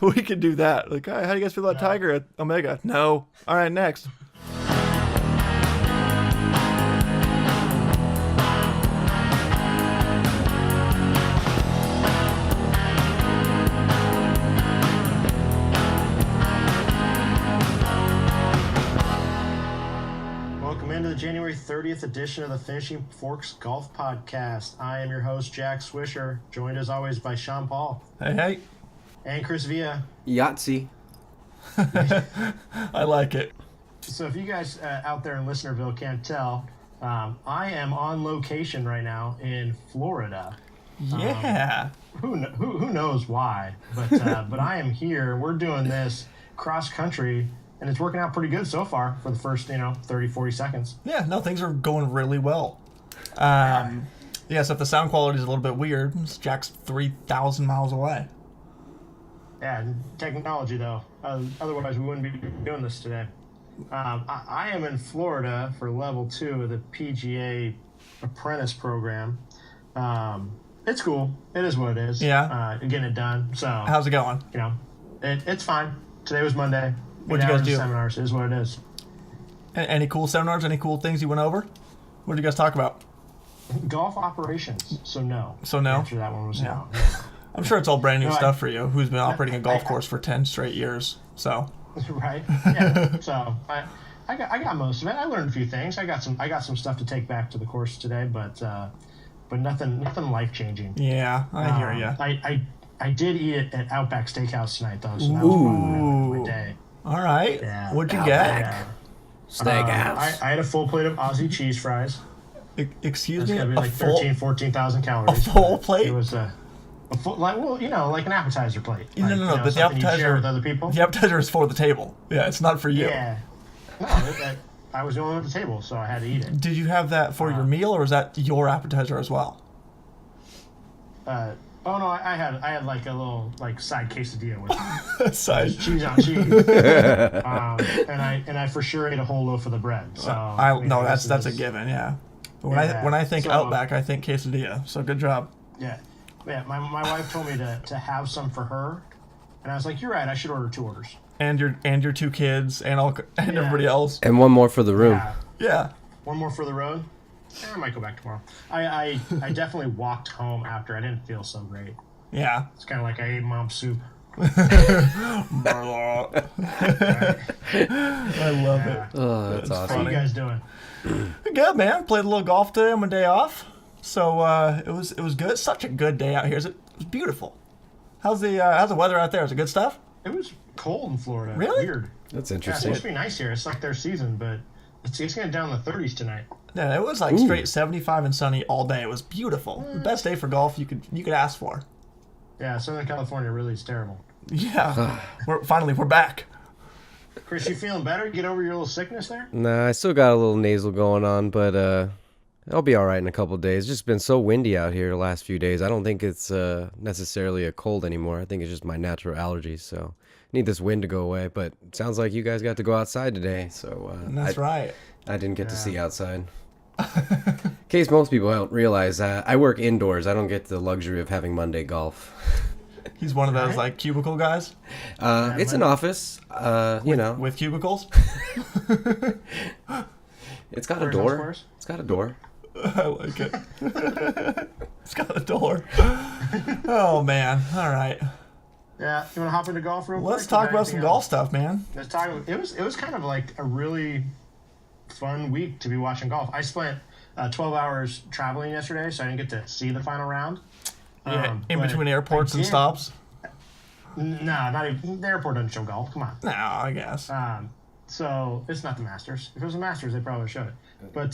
We could do that. Like, hey, how do you guys feel about Tiger at Omega? No. All right, next. Welcome into the January 30th edition of the Finishing Forks Golf Podcast. I am your host, Jack Swisher, joined as always by Sean Paul. Hey. And Chris Villa. Yahtzee. I like it. So if you guys out there in Listenerville can't tell, I am on location right now in Florida. Yeah. Who knows why, but I am here. We're doing this cross country, and it's working out pretty good so far for the first 30, 40 seconds. Yeah, no, things are going really well. So if the sound quality is a little bit weird, Jack's 3,000 miles away. Yeah, technology though. Otherwise, we wouldn't be doing this today. I am in Florida for level 2 of the PGA apprentice program. It's cool. It is what it is. Yeah. Getting it done. So How's it going? It's fine. Today was Monday. What'd you guys do? Seminars. It is what it is. Any cool seminars? Any cool things you went over? What did you guys talk about? Golf operations. So no. So no? After that one was no. I'm sure it's all brand new stuff for you, who's been operating a golf course for 10 straight years. So. Right. Yeah. So I got most of it. I learned a few things. I got some stuff to take back to the course today, but nothing life changing. Yeah, I hear you. I did eat it at Outback Steakhouse tonight though, so that was my day. All right. Yeah. What'd you get? Steakhouse. I had a full plate of Aussie cheese fries. Excuse That's me? gotta be like 14,000 A calories. full plate? It was a full, like an appetizer plate. No, but the something you share appetizer with other people. The appetizer is for the table. Yeah, it's not for you. Yeah. No, I was the only one at the table, so I had to eat it. Did you have that for your meal, or is that your appetizer as well? Oh no, I had like a little side quesadilla with Side. cheese on cheese, and I for sure ate a whole loaf of the bread. So that's a given, yeah. But when I think Outback, I think quesadilla. So good job. Yeah. My wife told me to have some for her, and I was like, you're right. I should order 2 orders. And your 2 kids and everybody else. And one more for the room. Yeah. One more for the road. I might go back tomorrow. I definitely walked home after. I didn't feel so great. Yeah. It's kind of like I ate mom's soup. I love it. Oh, that's awesome. How you guys doing? Good, man. Played a little golf today on my day off. So it was good. Such a good day out here. It was beautiful. How's the weather out there? Is it good stuff? It was cold in Florida. Really? Weird. That's Yeah, it's interesting. supposed to be nice here. It's like their season, but it's getting down in the 30s tonight. Yeah, it was like straight 75 and sunny all day. It was beautiful. The best day for golf you could ask for. Yeah, Southern California really is terrible. Yeah. We're back. Chris, you feeling better? Get over your little sickness there? Nah, I still got a little nasal going on, but I'll be all right in a couple of days. It's just been so windy out here the last few days. I don't think it's necessarily a cold anymore. I think it's just my natural allergies, so I need this wind to go away. But it sounds like you guys got to go outside today, so That's right. I didn't get to see outside. In case most people don't realize, I work indoors. I don't get the luxury of having Monday golf. He's one of those like cubicle guys. It's an office, With cubicles. It's got a door. It's got a door. I like it. It's got a door. Oh man! All right. Yeah, you want to hop into golf real quick? Let's talk about some golf stuff, man. Let's talk. It was kind of like a really fun week to be watching golf. I spent 12 hours traveling yesterday, so I didn't get to see the final round. Yeah, in between airports and stops. No, not even. The airport doesn't show golf. Come on. No, I guess. So it's not the Masters. If it was the Masters, they probably showed it. But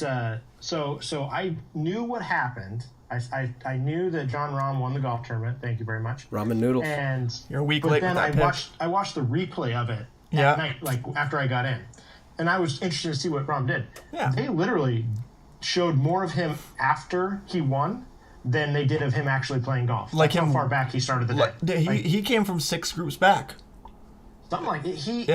so I knew what happened. I knew that John Rahm won the golf tournament. Thank you very much. Ramen noodles. And You're a week but late then with that pick. I watched the replay of it Yeah. at night, like after I got in, and I was interested to see what Rahm did. Yeah. They literally showed more of him after he won than they did of him actually playing golf. Like how him- far back he started the day. He came from 6 groups back. Something like it.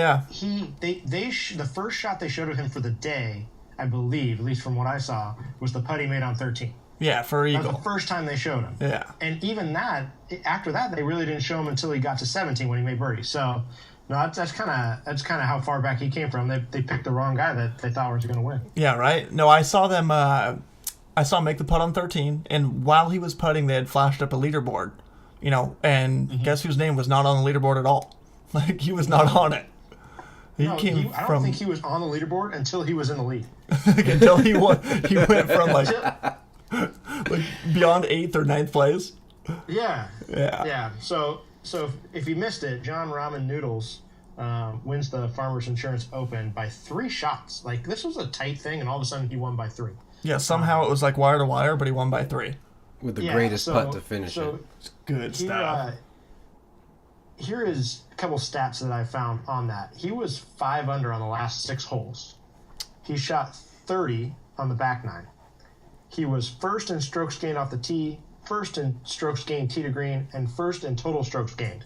The first shot they showed of him for the day, I believe, at least from what I saw, was the putt he made on 13. Yeah, for That eagle. was the first time they showed him. Yeah. And even that, after that, they really didn't show him until he got to 17 when he made birdie. So, no, that's kind of how far back he came from. They picked the wrong guy that they thought was going to win. Yeah, right. No, I saw them. I saw him make the putt on 13, and while he was putting, they had flashed up a leaderboard. And guess whose name was not on the leaderboard at all? Like, he was not on it. I don't think he was on the leaderboard until he was in the lead. Until he went from like beyond 8th or 9th place. Yeah. So if you missed it, Rahman Noodles wins the Farmers Insurance Open by 3 shots. Like, this was a tight thing, and all of a sudden he won by 3. Yeah, somehow it was like wire to wire, but he won by 3. With the greatest putt to finish it. It's good stuff. Here is a couple stats that I found on that. He was 5 under on the last 6 holes. He shot 30 on the back 9. He was first in strokes gained off the tee, first in strokes gained tee to green, and first in total strokes gained.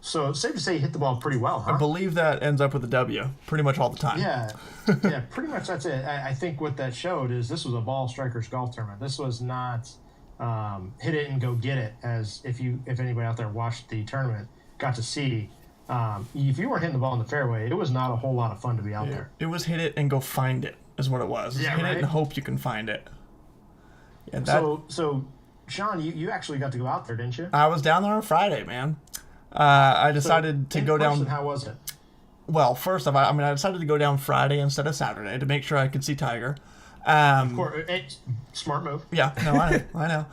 So it's safe to say he hit the ball pretty well, huh? I believe that ends up with a W pretty much all the time. Yeah, pretty much that's it. I think what that showed is this was a ball strikers golf tournament. This was not hit it and go get it, as if anybody out there watched the tournament got to see. If you weren't hitting the ball in the fairway, it was not a whole lot of fun to be out there. It was hit it and go find it is what it was. Yeah, hit right? it and hope you can find it. Yeah, So Sean, you actually got to go out there, didn't you? I was down there on Friday, man. I decided to go down. How was it? Well, first off, I decided to go down Friday instead of Saturday to make sure I could see Tiger. Of course, smart move. Yeah, no, I know.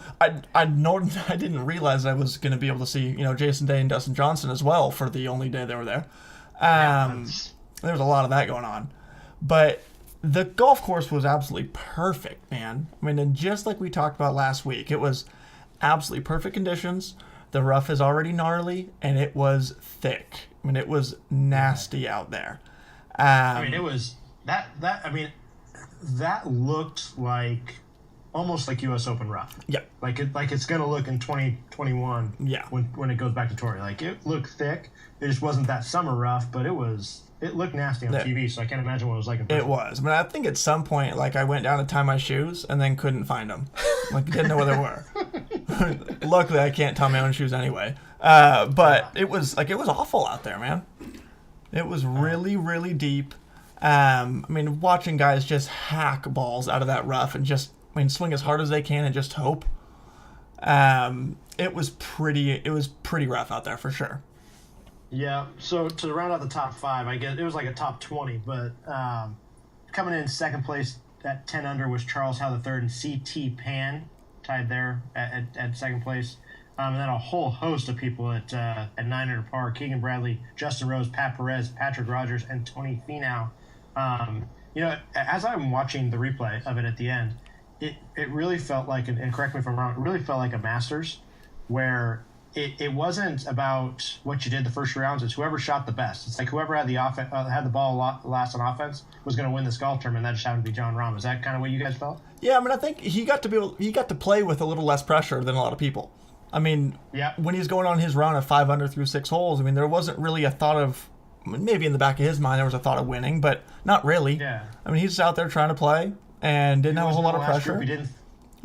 I didn't realize I was going to be able to see, Jason Day and Dustin Johnson as well for the only day they were there. There was a lot of that going on. But the golf course was absolutely perfect, man. And just like we talked about last week, it was absolutely perfect conditions. The rough is already gnarly, and it was thick. It was nasty out there. It was that looked like almost like U.S. Open rough. Yeah. Like it's gonna look in 2021. Yeah. When it goes back to Torrey, like it looked thick. It just wasn't that summer rough, but it looked nasty on TV. So I can't imagine what it was like in person. It was. I think at some point, like, I went down to tie my shoes and then couldn't find them. Like, didn't know where they were. Luckily, I can't tie my own shoes anyway. But it was awful out there, man. It was really, really deep. Watching guys just hack balls out of that rough and just, swing as hard as they can and just hope. It was pretty rough out there for sure. Yeah. So to round out the top 5, I guess it was like a top 20, but coming in second place at 10 under was Charles Howe III and C.T. Pan, tied there at second place. And then a whole host of people at 9 under par: Keegan Bradley, Justin Rose, Pat Perez, Patrick Rogers, and Tony Finau. As I'm watching the replay of it at the end, it really felt like, and correct me if I'm wrong, it really felt like a Masters where it wasn't about what you did the first rounds. It's whoever shot the best. It's like whoever had the had the ball last on offense was going to win this golf tournament. That just happened to be Jon Rahm. Is that kind of what you guys felt? Yeah, I think he got to play with a little less pressure than a lot of people. Yeah. When he's going on his run of 5 under through 6 holes, there wasn't really a thought of, maybe in the back of his mind there was a thought of winning, but not really. Yeah. He's just out there trying to play and didn't have a whole lot of pressure. He didn't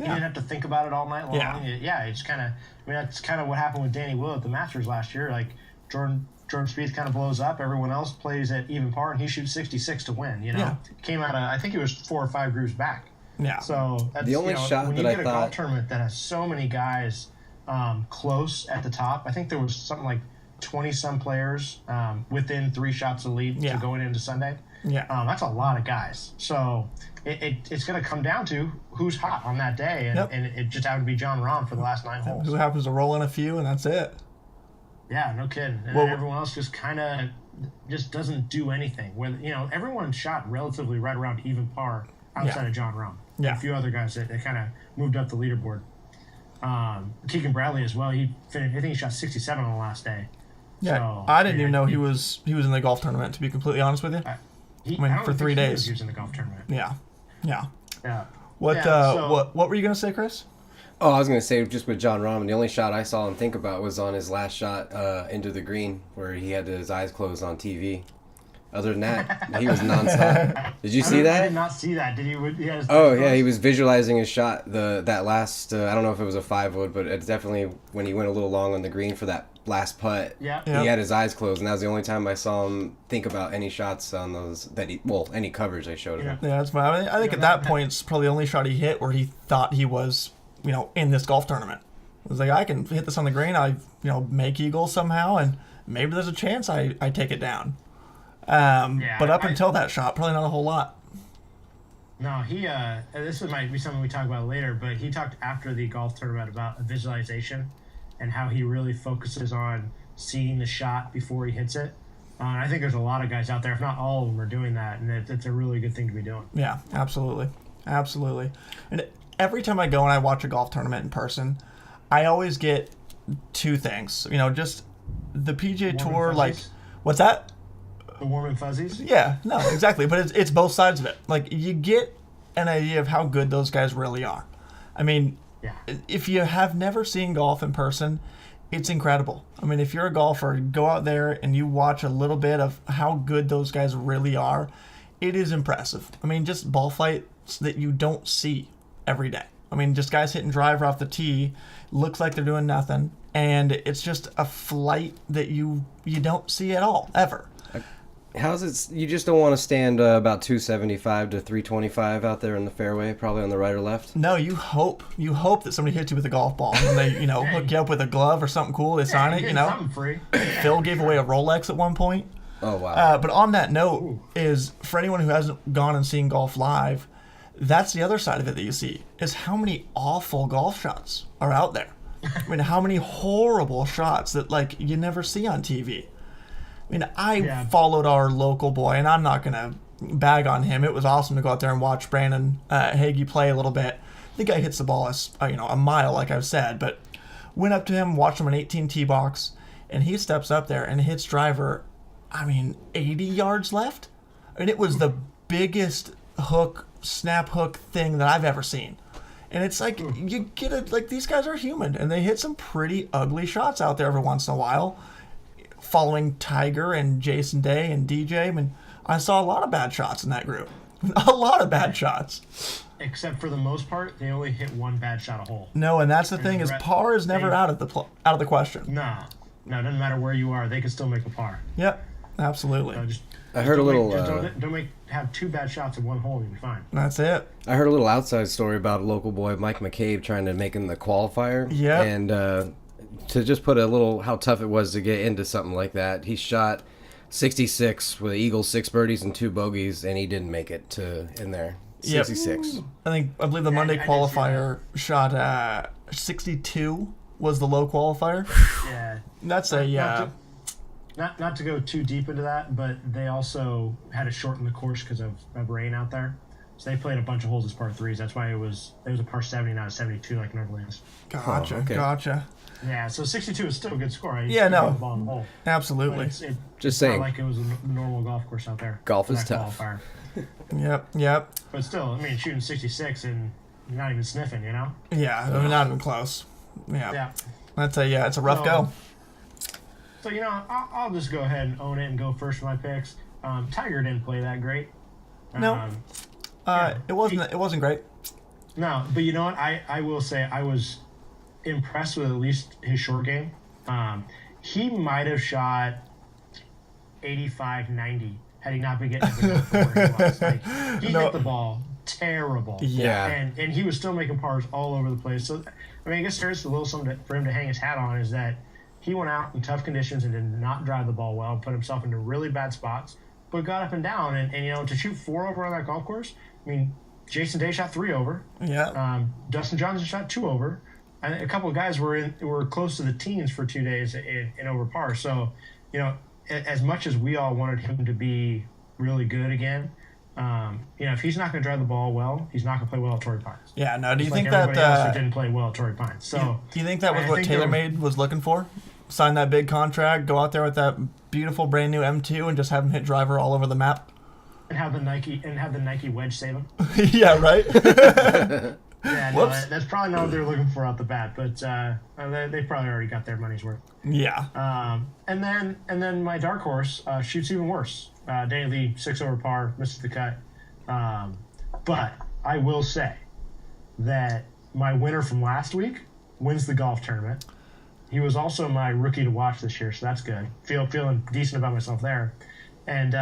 have to think about it all night long. Yeah, it's kind of. That's kind of what happened with Danny Will at the Masters last year. Like Jordan Spieth kind of blows up. Everyone else plays at even par, and he shoots 66 to win. Came out of, I think it was 4 or 5 groups back. Yeah. So that's, the only shot when that you I get a thought golf tournament that has so many guys close at the top. I think there was something like 20 some players within 3 shots of the lead to going into Sunday. Yeah. That's a lot of guys. So it's going to come down to who's hot on that day, and it just happened to be Jon Rahm for the last 9 holes. Who happens to roll in a few, and that's it. Yeah, no kidding. And then everyone else just kind of just doesn't do anything. Where everyone shot relatively right around even par outside of Jon Rahm. Yeah. A few other guys that kind of moved up the leaderboard. Keegan Bradley as well. He finished. I think he shot 67 on the last day. Yeah, so, I didn't even know he was in the golf tournament. To be completely honest with you, for 3 days. He was in the golf tournament. Yeah. What were you gonna say, Chris? Oh, I was gonna say just with Jon Rahm, the only shot I saw him think about was on his last shot into the green, where he had his eyes closed on TV. Other than that, he was nonstop. Did you see I that? did not see that. Did he? Oh yeah, he was visualizing his shot. That last I don't know if it was a 5-wood, but it's definitely when he went a little long on the green for that last putt. Yeah. He had his eyes closed, and that was the only time I saw him think about any shots on those any coverage I showed him. Yeah, that's fine. I mean, I think at that point it's probably the only shot he hit where he thought he was, in this golf tournament. It was like, I can hit this on the green, I make eagle somehow, and maybe there's a chance I take it down. But up until that shot, probably not a whole lot. No, this might be something we talk about later, but he talked after the golf tournament about visualization and how he really focuses on seeing the shot before he hits it. And I think there's a lot of guys out there, if not all of them, are doing that, and it's a really good thing to be doing. Yeah, absolutely. Absolutely. And every time I go and I watch a golf tournament in person, I always get two things. Just the PGA Tour, like, what's that? The warm and fuzzies? Yeah, no, exactly. But it's both sides of it. Like, you get an idea of how good those guys really are. I mean, if you have never seen golf in person, it's incredible. I mean, if you're a golfer, go out there and you watch a little bit of how good those guys really are. It is impressive. I mean, just ball flights that you don't see every day. I mean, just guys hitting driver off the tee, looks like they're doing nothing, and it's just a flight that you don't see at all, ever. How's it? You just don't want to stand about 275 to 325 out there in the fairway, probably on the right or left? No, you hope that somebody hits you with a golf ball and they, hook you up with a glove or something cool. They sign it, Something free. Phil gave away a Rolex at one point. Oh, wow. But on that note, is for anyone who hasn't gone and seen golf live, that's the other side of it that you see, is how many awful golf shots are out there. I mean, how many horrible shots that, like, you never see on TV. I mean, I followed our local boy, and I'm not going to bag on him. It was awesome to go out there and watch Brandon Hagee play a little bit. The guy hits the ball a mile, like I've said, but went up to him, watched him an 18 tee box, and he steps up there and hits driver, 80 yards left? I mean, it was the biggest snap hook thing that I've ever seen. And it's like, you get it, like, these guys are human, and they hit some pretty ugly shots out there every once in a while. Following Tiger and Jason Day and DJ, I mean, I saw a lot of bad shots in that group. A lot of bad shots. Except for the most part, they only hit one bad shot a hole. No, and that's the thing, is par is never out of the question. No, it doesn't matter where you are, they can still make a par. Yep, absolutely. I heard a little. Have two bad shots in one hole, you'll be fine. That's it. I heard a little outside story about a local boy, Mike McCabe, trying to make him the qualifier. Yeah. And to just put a little how tough it was to get into something like that, he shot 66 with eagles, 6 birdies, and 2 bogeys, and he didn't make it in there. 66. Yep. I believe the Monday qualifier shot 62 was the low qualifier. Yeah. That's Not to go too deep into that, but they also had to shorten the course because of rain out there. So they played a bunch of holes as par 3s. That's why it was a par 70, not a 72 like it normally is. Gotcha. Oh, okay. Gotcha. Yeah, so 62 is still a good score. Yeah, no. The ball in the hole. Absolutely. Just saying. Not like it was a normal golf course out there. Golf is tough. Yep. But still, shooting 66 and you're not even sniffing, Yeah, not even close. Yeah. It's a rough go. So, I'll just go ahead and own it and go first for my picks. Tiger didn't play that great. No. It wasn't great. No, but you know what? I will say I was impressed with at least his short game. He might have shot 85, 90 had he not been getting it from where he was. He hit the ball terrible. Yeah. And he was still making pars all over the place. So, I guess there's a little something for him to hang his hat on, is that he went out in tough conditions and did not drive the ball well, put himself into really bad spots, but got up and down. And to shoot 4 over on that golf course, Jason Day shot 3 over. Yeah. Dustin Johnson shot 2 over. And a couple of guys were close to the teens for 2 days in over par. So, as much as we all wanted him to be really good again, if he's not going to drive the ball well, he's not going to play well at Torrey Pines. Yeah, no, do you think everybody else that... who didn't play well at Torrey Pines. So, do you think that was what TaylorMade was looking for? Sign that big contract, go out there with that beautiful brand new M2 and just have him hit driver all over the map? And have the Nike wedge save him? Yeah, right? Yeah, no, that's probably not what they're looking for out the bat, but they probably already got their money's worth. Yeah. And then my dark horse shoots even worse. Daily 6 over par, missed the cut. But I will say that my winner from last week wins the golf tournament. He was also my rookie to watch this year, so that's good. Feeling decent about myself there. And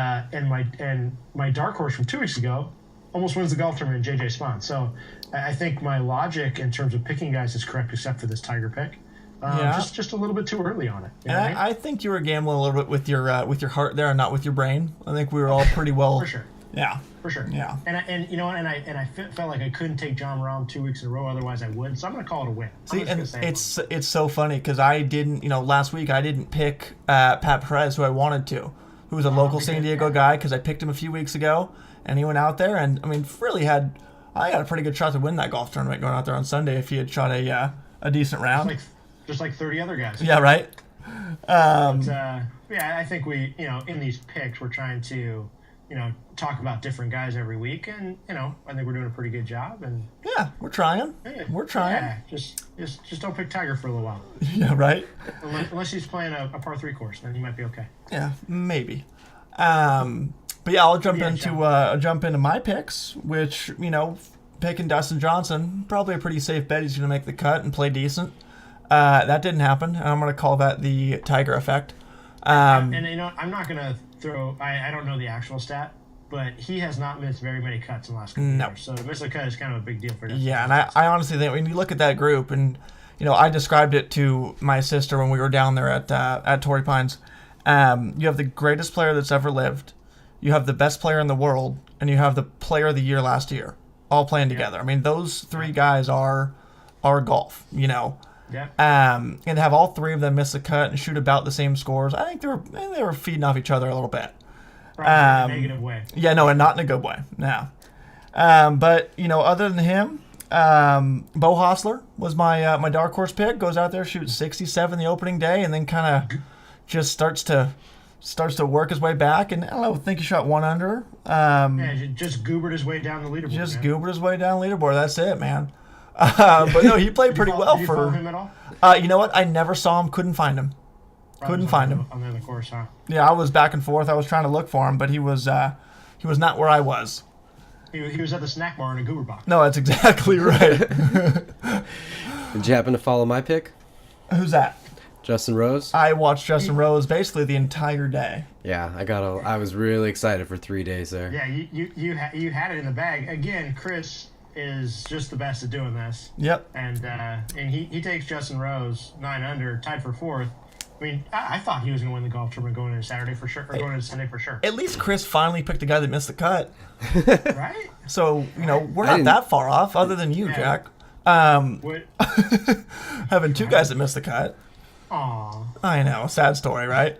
my dark horse from 2 weeks ago almost wins the golf tournament in JJ Spawn. So I think my logic in terms of picking guys is correct, except for this Tiger pick. Just a little bit too early on it. You know what I mean? I think you were gambling a little bit with your heart there and not with your brain. I think we were all pretty well. For sure. Yeah. For sure. Yeah. And you know what? And I felt like I couldn't take John Rahm 2 weeks in a row, otherwise I would. So I'm going to call it a win. See, and it's so funny because I didn't, last week I didn't pick Pat Perez, who I wanted to, who was a local San Diego guy, because I picked him a few weeks ago, and he went out there and really I got a pretty good shot to win that golf tournament going out there on Sunday if he had shot a decent round. Just like 30 other guys. Yeah, right. I think we, in these picks, we're trying to, talk about different guys every week, and I think we're doing a pretty good job. And yeah, we're trying. We're trying. Yeah, just don't pick Tiger for a little while. Yeah, right. Unless he's playing a par 3 course, then he might be okay. Yeah, maybe. But yeah, I'll jump into my picks, which picking Dustin Johnson, probably a pretty safe bet. He's going to make the cut and play decent. That didn't happen, and I'm going to call that the Tiger effect. And I'm not going to throw. I don't know the actual stat, but he has not missed very many cuts in the last couple of years. So to miss a cut is kind of a big deal for him. Yeah, and I honestly think when you look at that group, and I described it to my sister when we were down there at Torrey Pines. You have the greatest player that's ever lived, you have the best player in the world, and you have the player of the year last year, all playing together. I mean, those three guys are golf. Yeah. And have all three of them miss a cut and shoot about the same scores. I think they were feeding off each other a little bit. Probably in a negative way. Yeah, no, and not in a good way. No. But other than him, Bo Hostler was my dark horse pick. Goes out there, shoots 67 the opening day, and then kind of just starts to work his way back. And I think he shot 1 under. Just goobered his way down the leaderboard. Goobered his way down the leaderboard. That's it, man. But no, he played pretty well. Did you follow him at all? You know what? I never saw him. Couldn't find him. Couldn't find him on the other course, huh? Yeah, I was back and forth. I was trying to look for him, but he was not where I was. He was at the snack bar in a goober box. No, that's exactly right. Did you happen to follow my pick? Who's that? Justin Rose. I watched Justin Rose basically the entire day. Yeah, I was really excited for 3 days there. Yeah, you had it in the bag again. Chris is just the best at doing this. Yep. And he takes Justin Rose 9 under, tied for 4th. I mean, I thought he was going to win the golf tournament going into Saturday for sure, or going into Sunday for sure. At least Chris finally picked a guy that missed the cut. Right? So, we're not that far off, other than you, Jack. Having 2 guys that missed the cut. Aw. I know. Sad story, right?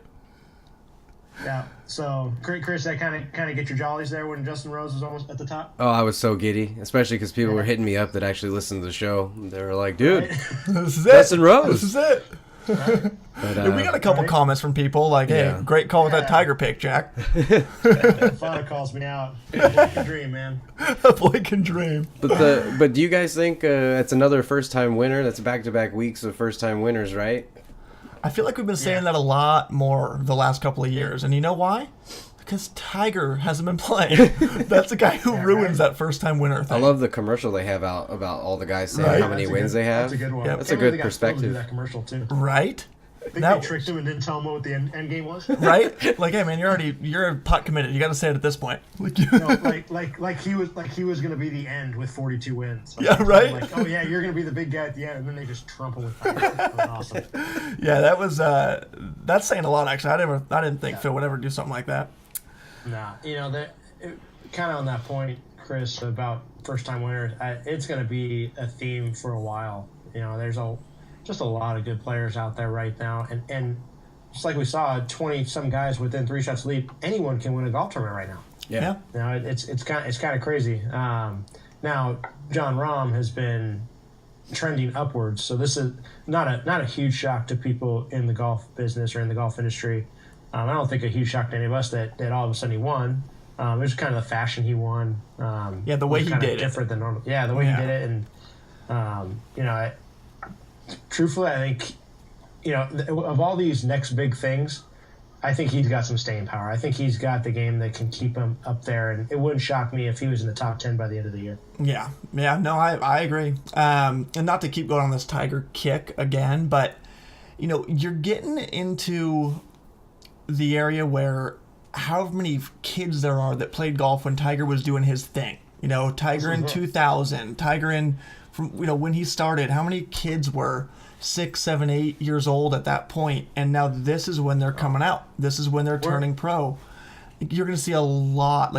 Yeah. So, Chris, that kind of get your jollies there when Justin Rose was almost at the top? Oh, I was so giddy, especially because people were hitting me up that actually listened to the show. They were like, dude, This is it. Justin Rose. This is it. Right? But, We got a couple comments from people like, hey, Yeah. great call with that Tiger pick, Jack. Father calls me out. It's a dream, man. A boy can dream. But do you guys think it's another first-time winner? That's back-to-back weeks of first-time winners, right? I feel like we've been saying that a lot more the last couple of years. And you know why? Because Tiger hasn't been playing. That's the guy who ruins that first-time winner thing. I love the commercial they have out about all the guys saying how many wins they have. That's a good one. Yep. That's a good Do perspective. that commercial too. Right? I think they tricked him and didn't tell him what the end game was. Right? Like, hey man, you're pot committed. You got to say it at this point. Like, like he was gonna be the end with 42 wins. Yeah, right? Like, oh yeah, you're gonna be the big guy at the end, and then they just trump him with Tiger. That was awesome. Yeah, that was that's saying a lot actually. I didn't think Phil would ever do something like that. Nah, kind of on that point, Chris, about first-time winners. It's gonna be a theme for a while. There's just a lot of good players out there right now, and just like we saw, 20-some guys within 3 shots lead. Anyone can win a golf tournament right now. Yeah. It's kind of crazy. Now John Rahm has been trending upwards, so this is not a huge shock to people in the golf business or in the golf industry. I don't think a huge shock to any of us that all of a sudden he won. It was kind of the fashion he won. The way he did it. Different than normal. Yeah, the way he did it, and truthfully, I think of all these next big things, I think he's got some staying power. I think he's got the game that can keep him up there, and it wouldn't shock me if he was in the top 10 by the end of the year. Yeah, no, I agree. And not to keep going on this Tiger kick again, but you're getting into the area where how many kids there are that played golf when Tiger was doing his thing. Tiger in 2000, Tiger from when he started. How many kids were 6, 7, 8 years old at that point? And now this is when they're coming out. This is when they're turning pro. You're going to see a lot,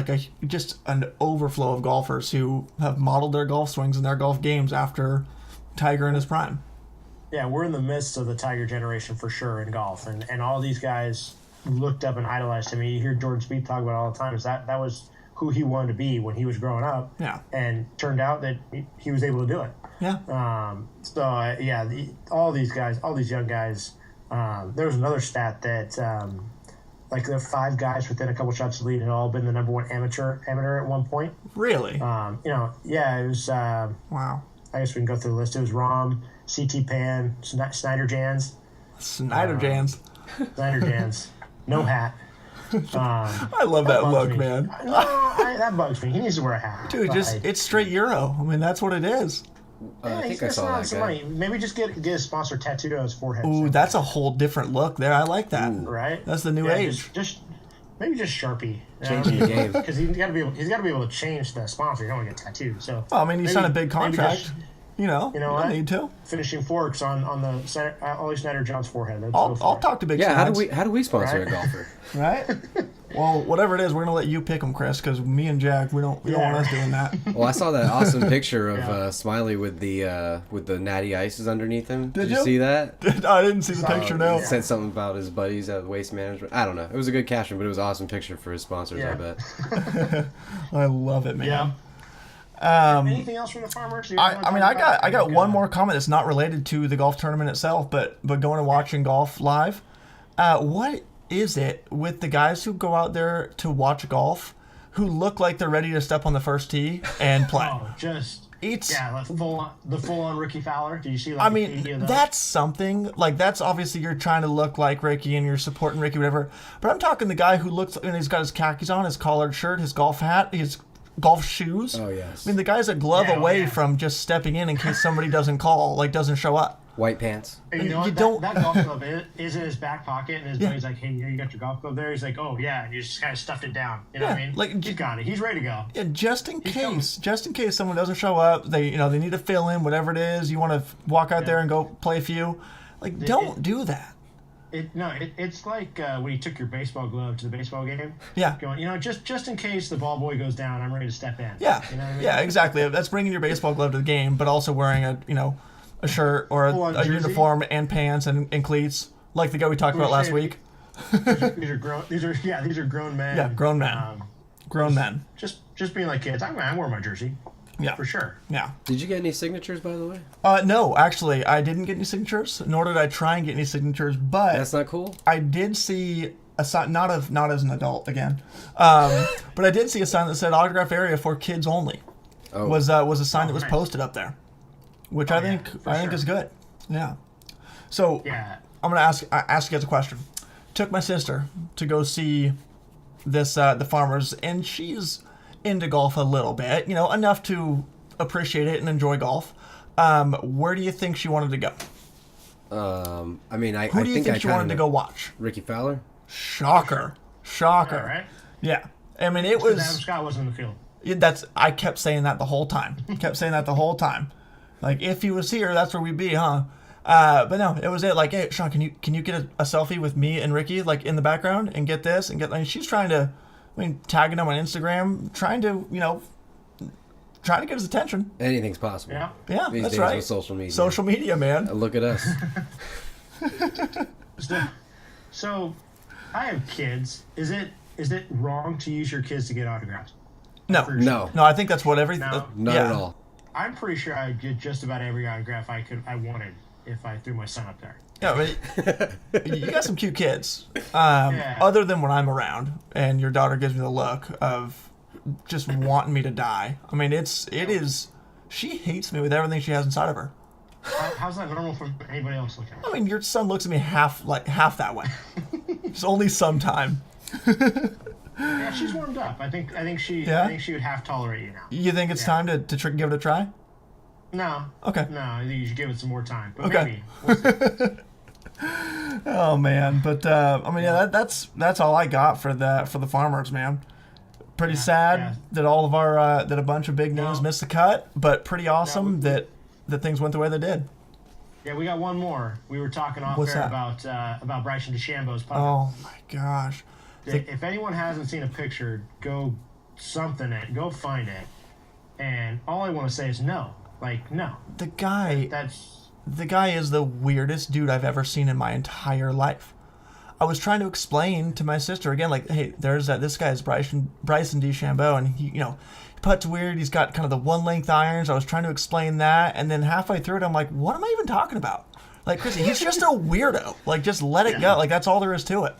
just an overflow of golfers who have modeled their golf swings and their golf games after Tiger in his prime. Yeah, we're in the midst of the Tiger generation for sure in golf, and all these guys looked up and idolized him. You hear Jordan Spieth talk about it all the time. Is that was who he wanted to be when he was growing up. Yeah. And turned out that he was able to do it. Yeah. All these guys, all these young guys. There was another stat that the 5 guys within a couple shots of the lead had all been the number 1 amateur at one point. Really? It was. Wow. I guess we can go through the list. It was Rahm, CT Pan, Snyder Jans. Snyder Jans. No hat. I love that look, me. man. That bugs me. He needs to wear a hat. Dude, it's straight Euro. I mean, that's what it is. I think I saw that guy. Money. Maybe just get a sponsor tattooed on his forehead. Ooh, that's a whole different look there. I like that. Ooh, right? That's the new age. Maybe just Sharpie. Changing the game. Because he's got to be able to change the sponsor. You don't want to get tattooed. So. Well, I mean, you signed a big contract. You don't need to. Finishing forks on the Ollie Snyder John's forehead. I'll talk to big. Yeah, how do we sponsor a golfer? Right. Well, whatever it is, we're gonna let you pick them, Chris, because me and Jack, we don't want us doing that. Well, I saw that awesome picture of Smiley with the natty ices underneath him. Did you see that? I didn't see the picture. No. He said something about his buddies at Waste Management. I don't know. It was a good caption, but it was an awesome picture for his sponsors. Yeah. I bet. I love it, man. Yeah. Anything else from the farmers? I got one more comment that's not related to the golf tournament itself, but going and watching golf live. What is it with the guys who go out there to watch golf who look like they're ready to step on the first tee and play? The full on Ricky Fowler. Do you see? That's something. That's obviously you're trying to look like Ricky and you're supporting Ricky, whatever. But I'm talking the guy who looks. He's got his khakis on, his collared shirt, his golf hat, his golf shoes. Oh yes. I mean, the guy's a glove away from just stepping in case somebody doesn't doesn't show up. White pants. And that golf glove is in his back pocket, and his buddy's like, "Hey, here, you got your golf glove there." He's like, "Oh yeah," and you just kind of stuffed it down. You know what I mean? He's got it. He's ready to go. Yeah, just in case someone doesn't show up, they need to fill in whatever it is. You want to walk out there and go play a few. Don't do that. It's like when you took your baseball glove to the baseball game. Yeah. Going, just in case the ball boy goes down, I'm ready to step in. Yeah. You know what I mean? Yeah, exactly. That's bringing your baseball glove to the game, but also wearing a shirt or a uniform and pants and cleats, like the guy we talked about last week. These are grown men. Yeah, grown men. Grown men. Just being like kids. I'm wearing my jersey. Yeah. For sure. Yeah. Did you get any signatures, by the way? No, actually, I didn't get any signatures, nor did I try and get any signatures, but... That's not cool? I did see a sign, not as an adult, again, but I did see a sign that said autograph area for kids only. Oh. Was a sign that was posted up there, which I think is good. Yeah. So, I'm going to ask you guys a question. Took my sister to go see this the Farmers, and she's into golf a little bit, enough to appreciate it and enjoy golf. Where do you think she wanted to go? Who do you think she wanted to go watch? Ricky Fowler? Shocker. All right. Yeah. I mean, it was... Adam Scott wasn't in the field. I kept saying that the whole time. Like, if he was here, that's where we'd be, huh? But no, it was it. Like, hey, Sean, can you get a selfie with me and Ricky, in the background, and get this and get... she's trying to... tagging him on Instagram, trying to get his attention. Anything's possible. Yeah, These that's days right. with social media. Social media, man. Look at us. So, I have kids. Is it wrong to use your kids to get autographs? No. I think that's what every... Not at all. I'm pretty sure I get just about every autograph I wanted if I threw my son up there. Yeah, but you got some cute kids. Other than when I'm around, and your daughter gives me the look of just wanting me to die. I mean, it is. She hates me with everything she has inside of her. How's that normal for anybody else looking at? I mean, your son looks at me half that way. It's only sometime. Yeah, she's warmed up. I think she would half tolerate you now. You think it's time to give it a try? No. Okay. No, I think you should give it some more time. But Okay. maybe. We'll see. Oh man, but I mean, yeah, that's all I got for the farmers, man. Pretty sad that all of our that a bunch of big names missed the cut, but pretty awesome that things went the way they did. Yeah, we got one more. We were talking off What's air that? about Bryson DeChambeau's putt. Oh my gosh. If anyone hasn't seen a picture, go find it. And all I want to say is no. Like, no. The guy is the weirdest dude I've ever seen in my entire life. I was trying to explain to my sister again, like, hey, this guy is Bryson DeChambeau, and he putts weird. He's got kind of the one length irons. I was trying to explain that, and then halfway through it, I'm like, what am I even talking about? Like, Chrissy, he's just a weirdo. Like, just let it go. Like, that's all there is to it.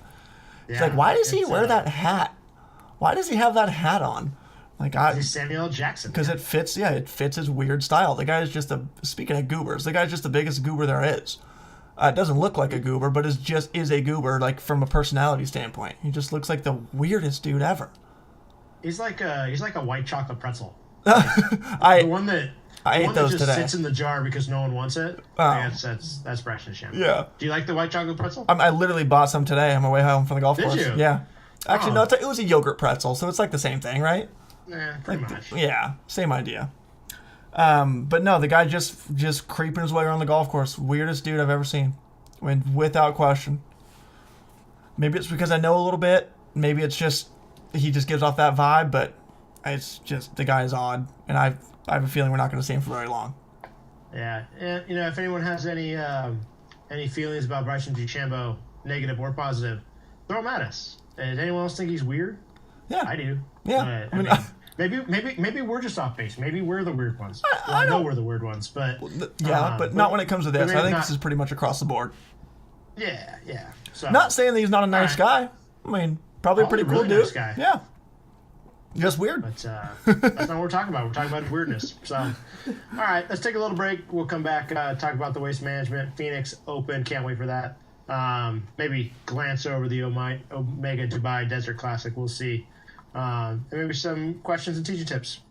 It's like, why does he wear that hat? Why does he have that hat on? Like, he's Samuel L. Jackson. Because it fits his weird style. The guy is just speaking of goobers, the guy's just the biggest goober there is. It doesn't look like a goober, but is a goober, like, from a personality standpoint. He just looks like the weirdest dude ever. He's like a white chocolate pretzel. I ate those just today. Sits in the jar because no one wants it. That's Bryson DeChambeau. Yeah. Do you like the white chocolate pretzel? I literally bought some today on my way home from the golf course. Did you? Yeah. Actually, no, it was a yogurt pretzel, so it's like the same thing, right? Yeah, pretty much. Yeah, same idea. But no, the guy just creeping his way around the golf course. Weirdest dude I've ever seen. I mean, without question. Maybe it's because I know a little bit. Maybe it's just he just gives off that vibe, but it's just the guy is odd, and I have a feeling we're not going to see him for very long. Yeah, and if anyone has any feelings about Bryson DeChambeau, negative or positive, throw them at us. Does anyone else think he's weird? Yeah, I do. Yeah, I mean, maybe we're just off base. Maybe we're the weird ones. I know we're the weird ones, but but not when it comes to this. I think this is pretty much across the board. Yeah. So, not saying that he's not a nice guy. I mean, probably a pretty cool really dude. Nice guy. Yeah. Just weird. But that's not what we're talking about. We're talking about weirdness. So, all right, let's take a little break. We'll come back, talk about the Waste Management Phoenix Open. Can't wait for that. Maybe glance over the Omega Dubai Desert Classic. We'll see. And maybe some questions and teaching tips.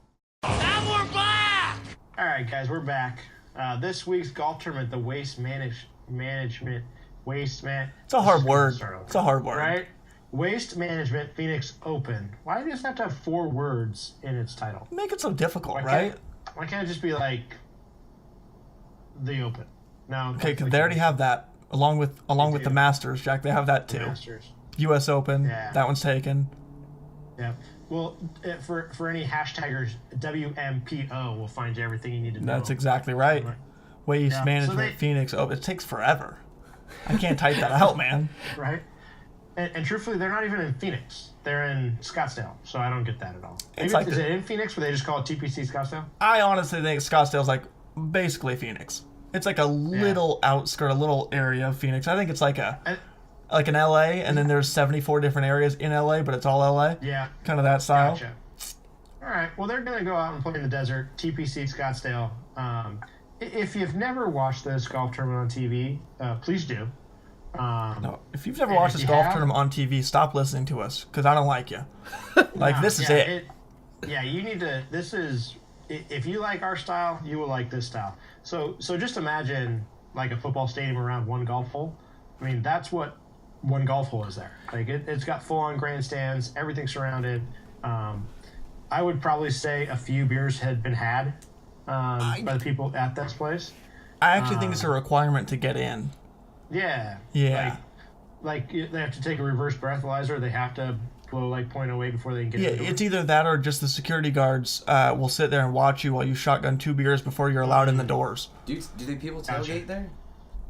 And we're back! All right, guys, we're back. This week's golf tournament, the Waste Management. It's a hard word. It's a hard word. Right? Waste Management Phoenix Open. Why does it have to have 4 words in its title? Make it so difficult, right? Why can't it just be like the Open? No. Okay, because they already have that along with the Masters, Jack. They have that too. Masters. U.S. Open. Yeah. That one's taken. Yeah. Well, for any hashtaggers, WMPO will find you everything you need to know. That's exactly right. Waste Management So Phoenix Open. It takes forever. I can't type that out, man. Right. And truthfully, they're not even in Phoenix. They're in Scottsdale, so I don't get that at all. Is it in Phoenix where they just call it TPC Scottsdale? I honestly think Scottsdale's like basically Phoenix. It's like a little outskirt, a little area of Phoenix. I think it's like an LA, and then there's 74 different areas in LA, but it's all LA. Yeah. Kind of that style. Gotcha. All right. Well, they're going to go out and play in the desert, TPC Scottsdale. If you've never watched this golf tournament on TV, please do. No, if you've never watched this golf tournament on TV, stop listening to us, because I don't like you. This is it. You need to. This is. If you like our style, you will like this style. So just imagine like a football stadium around one golf hole. I mean, that's what one golf hole is there. Like it's got full-on grandstands, everything surrounded. I would probably say a few beers had been had by the people at this place. I actually think it's a requirement to get in. Yeah. Yeah. Like they have to take a reverse breathalyzer. They have to blow like .08 before they can get in the door. It's either that or just the security guards will sit there and watch you while you shotgun 2 beers before you're allowed in the doors. Do the people tailgate there?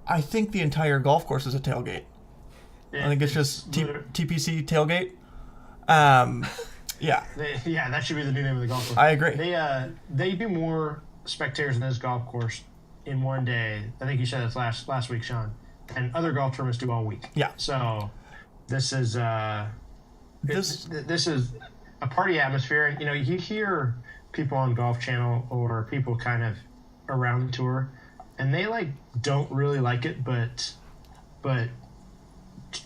I think the entire golf course is a tailgate. I think it's just TPC tailgate. Yeah. That should be the new name of the golf course. I agree. They do more spectators in this golf course in one day. I think you said it's last week, Sean. And other golf tournaments do all week. Yeah. So this is this is a party atmosphere. And you hear people on Golf Channel or people kind of around the tour, and they don't really like it, but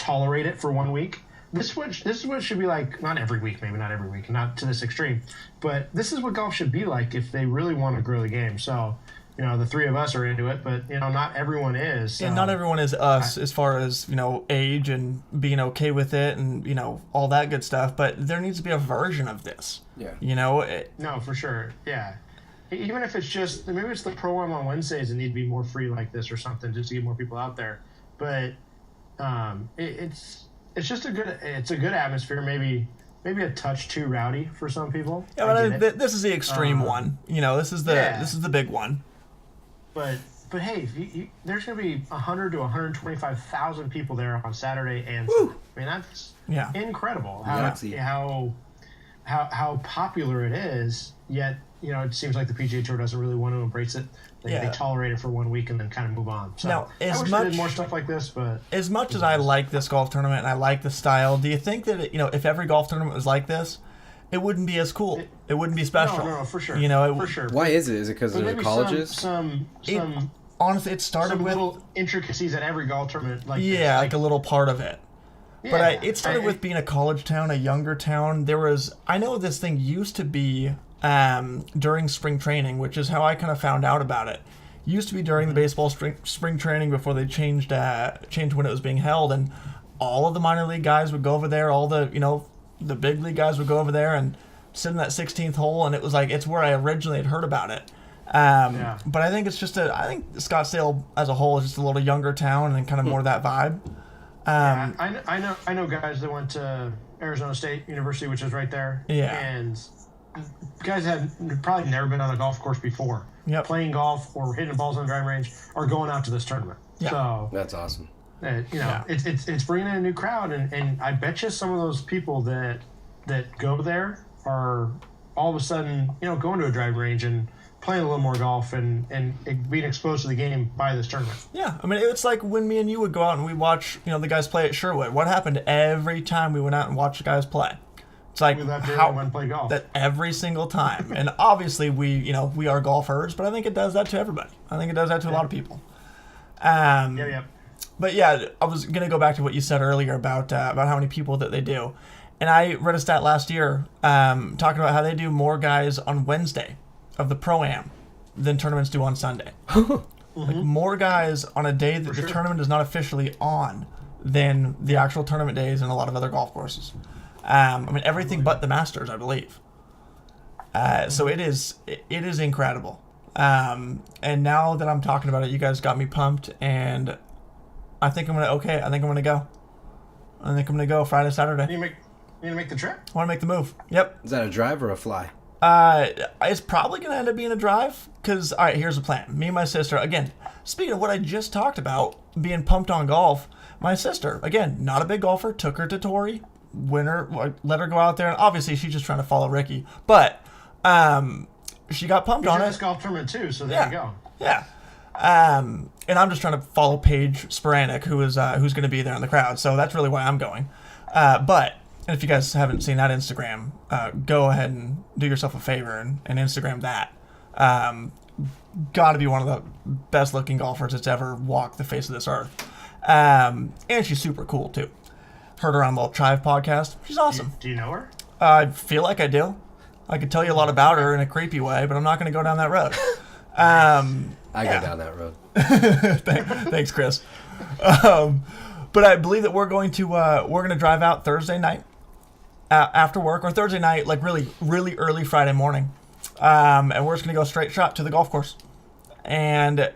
tolerate it for 1 week. This is what it should be like. Not every week, maybe not every week, not to this extreme, but this is what golf should be like if they really want to grow the game. So, the three of us are into it, but not everyone is. So. And not everyone is us as far as age and being okay with it and all that good stuff. But there needs to be a version of this. Yeah. No, for sure. Yeah. Even if it's just maybe it's the pro-am on Wednesdays and need to be more free like this or something just to get more people out there. But it's just a good atmosphere. Maybe a touch too rowdy for some people. Yeah, but this is the extreme one. This is the big one. But hey, there's going to be 100 to 125,000 people there on Saturday and Sunday. I mean that's incredible. How popular it is. Yet it seems like the PGA Tour doesn't really want to embrace it. They tolerate it for 1 week and then kind of move on. So now, I wish they did more stuff like this. But as much as I like this golf tournament and I like the style, do you think that if every golf tournament was like this, it wouldn't be as cool? It wouldn't be special. No, for sure. For sure. Why is it? Is it because of the colleges? Honestly, it started with little intricacies at every golf tournament. Like a little part of it. Yeah, but it started with being a college town, a younger town. I know this thing used to be during spring training, which is how I kind of found out about it. Used to be during the baseball spring training before they changed when it was being held, and all of the minor league guys would go over there. All the the big league guys would go over there and sit in that 16th hole, and it was like it's where I originally had heard about it. But I think it's just I think Scottsdale as a whole is just a little younger town and kind of more that vibe. I know guys that went to Arizona State University, which is right there. Yeah. And guys had probably never been on a golf course before. Yep. Playing golf or hitting balls on the driving range or going out to this tournament. Yeah. So that's awesome. It's bringing in a new crowd, and I bet you some of those people that go there are all of a sudden going to a driving range and playing a little more golf and being exposed to the game by this tournament. Yeah, I mean, it's like when me and you would go out and we watch, the guys play at Sherwood. What happened every time we went out and watched the guys play? It's like we left here and went and play golf. That every single time. And obviously we are golfers, but I think it does that to everybody. I think it does that to a lot of people. But yeah, I was gonna go back to what you said earlier about how many people that they do, and I read a stat last year talking about how they do more guys on Wednesday of the Pro-Am than tournaments do on Sunday. Like more guys on a day that the tournament is not officially on than the actual tournament days in a lot of other golf courses. I mean everything but the Masters, I believe. So it is incredible. And now that I'm talking about it, you guys got me pumped, and I think I'm gonna go. I think I'm gonna go Friday, Saturday. You gonna make the trip? I want to make the move. Yep. Is that a drive or a fly? It's probably gonna end up being a drive. Cause all right, here's the plan. Me and my sister. Again, speaking of what I just talked about, being pumped on golf. My sister, again, not a big golfer, took her to Torrey. Let her go out there, and obviously she's just trying to follow Ricky. But she got pumped on it. It's golf tournament too, so there you go. Yeah. And I'm just trying to follow Paige Sporanic, who's going to be there in the crowd. So that's really why I'm going. But if you guys haven't seen that Instagram, go ahead and do yourself a favor and Instagram that. Got to be one of the best looking golfers that's ever walked the face of this earth. And she's super cool too. Heard her on the Tribe podcast. She's awesome. Do you know her? I feel like I do. I could tell you a lot about her in a creepy way, but I'm not going to go down that road. I go down that road. Thanks, Chris. But I believe that we're going to drive out Thursday night after work, or Thursday night, like really, really early Friday morning, and we're just going to go straight shot to the golf course. And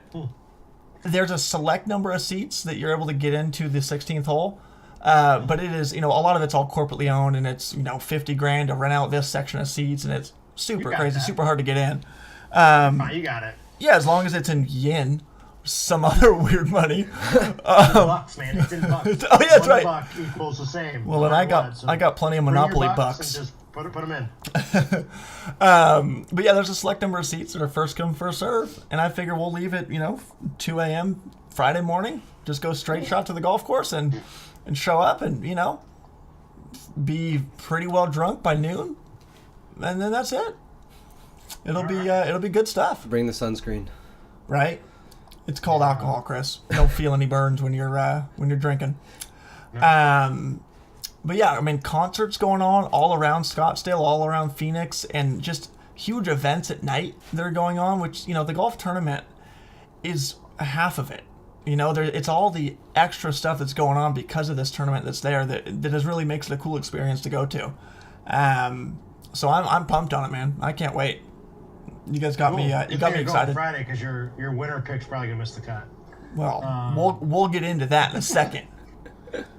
there's a select number of seats that you're able to get into the 16th hole. But it is, a lot of it's all corporately owned, and it's, $50,000 to rent out this section of seats, and it's super crazy, super hard to get in. You got it. Yeah, as long as it's in yen, some other weird money. Bucks, man. It's in bucks. Oh yeah, that's right. Buck equals the same. Well, then I got plenty of Monopoly bucks. And just put them in. But yeah, there's a select number of seats that are first come, first serve, and I figure we'll leave at 2 a.m. Friday morning. Just go straight shot to the golf course and show up and be pretty well drunk by noon, and then that's it. It'll be good stuff. Bring the sunscreen. Right? It's called alcohol, Chris. You don't feel any burns when you're drinking. But yeah, I mean, concerts going on all around Scottsdale, all around Phoenix, and just huge events at night that are going on, which, the golf tournament is half of it. It's all the extra stuff that's going on because of this tournament that's there that just really makes it a cool experience to go to. So I'm pumped on it, man. I can't wait. You guys got me. You got me excited. Friday because your winner pick's probably gonna miss the cut. Well, we'll get into that in a second.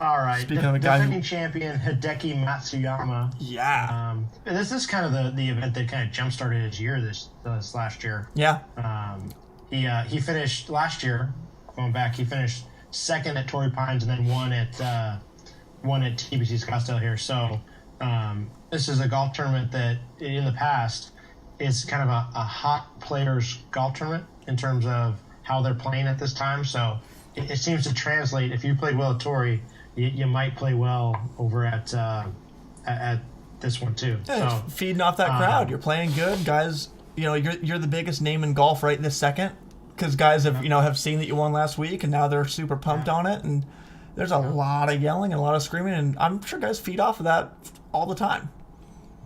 All right. Speaking of a guy defending champion Hideki Matsuyama. Yeah. This is kind of the event that kind of jump started his year this last year. Yeah. He finished last year. Going back, he finished second at Torrey Pines and then won at TPC Scottsdale here. So this is a golf tournament that in the past is kind of a hot players golf tournament in terms of how they're playing at this time. So it seems to translate. If you played well at Torrey, you might play well over at this one too. Yeah, so feeding off that crowd. You're playing good, guys. You're the biggest name in golf right this second because guys have seen that you won last week and now they're super pumped on it. And there's a lot of yelling and a lot of screaming, and I'm sure guys feed off of that all the time.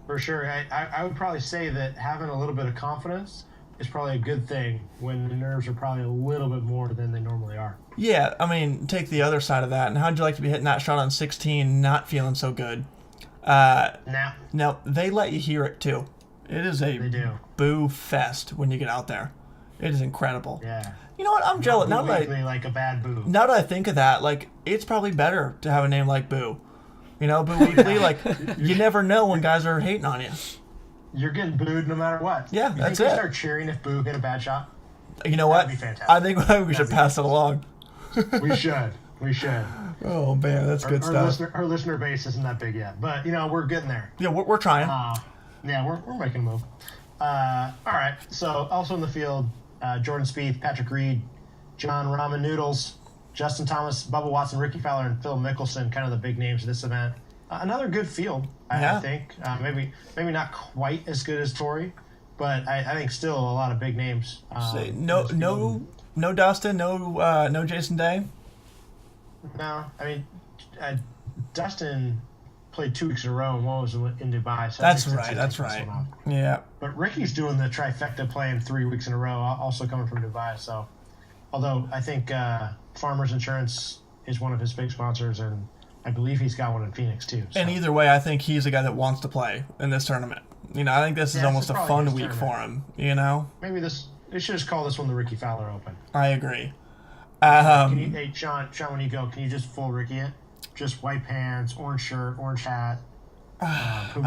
For sure. I would probably say that having a little bit of confidence is probably a good thing when the nerves are probably a little bit more than they normally are. Yeah, I mean, take the other side of that. And how'd you like to be hitting that shot on 16, not feeling so good? Now, they let you hear it too. It is a boo fest when you get out there. It is incredible. Yeah. You know what? I'm jealous. Now that like a bad boo. Now that I think of that, it's probably better to have a name like Boo. Boo Weekly, you never know when guys are hating on you. You're getting booed no matter what. Yeah, you that's think it. Start cheering if Boo hit a bad shot. You know what? That'd be fantastic. I think we should pass it along. We should. Oh man, that's good stuff. Our listener base isn't that big yet, but we're getting there. Yeah, we're trying. We're making a move. All right. So also in the field, Jordan Spieth, Patrick Reed, John Rahman Noodles, Justin Thomas, Bubba Watson, Ricky Fowler, and Phil Mickelson, kind of the big names of this event. Another good field, I think. Maybe not quite as good as Torrey, but I think still a lot of big names. No Dustin, no Jason Day. No, I mean Dustin played 2 weeks in a row and one was in Dubai. So That's right. Yeah. But Ricky's doing the trifecta, playing 3 weeks in a row, also coming from Dubai. So, although I think Farmers Insurance is one of his big sponsors, and I believe he's got one in Phoenix too. So. And either way, I think he's a guy that wants to play in this tournament. I think this is almost a fun week for him. Maybe they should just call this one the Ricky Fowler Open. I agree. Hey, Sean, when you go, can you just full Ricky it? Just white pants, orange shirt, orange hat,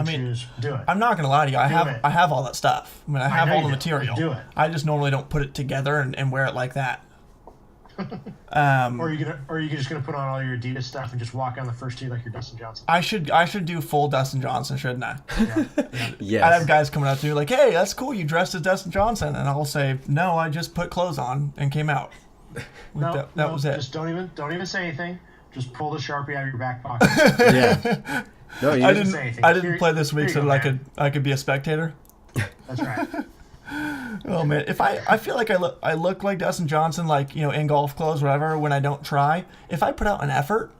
shoes. Do it. I'm not gonna lie to you. I have all that stuff. I have all the material. Do it. I just normally don't put it together and wear it like that. Or are you just gonna put on all your Adidas stuff and just walk on the first tee like you're Dustin Johnson? I should do full Dustin Johnson, shouldn't I? Yeah. Yes. I'd have guys coming up to me like, "Hey, that's cool. You dressed as Dustin Johnson," and I'll say, "No, I just put clothes on and came out." That was it. Just don't even say anything. Just pull the Sharpie out of your back pocket. Yeah. No, I didn't play this week so that I could be a spectator. That's right. Oh man, if I feel like I look like Dustin Johnson, in golf clothes, whatever. When I don't try, if I put out an effort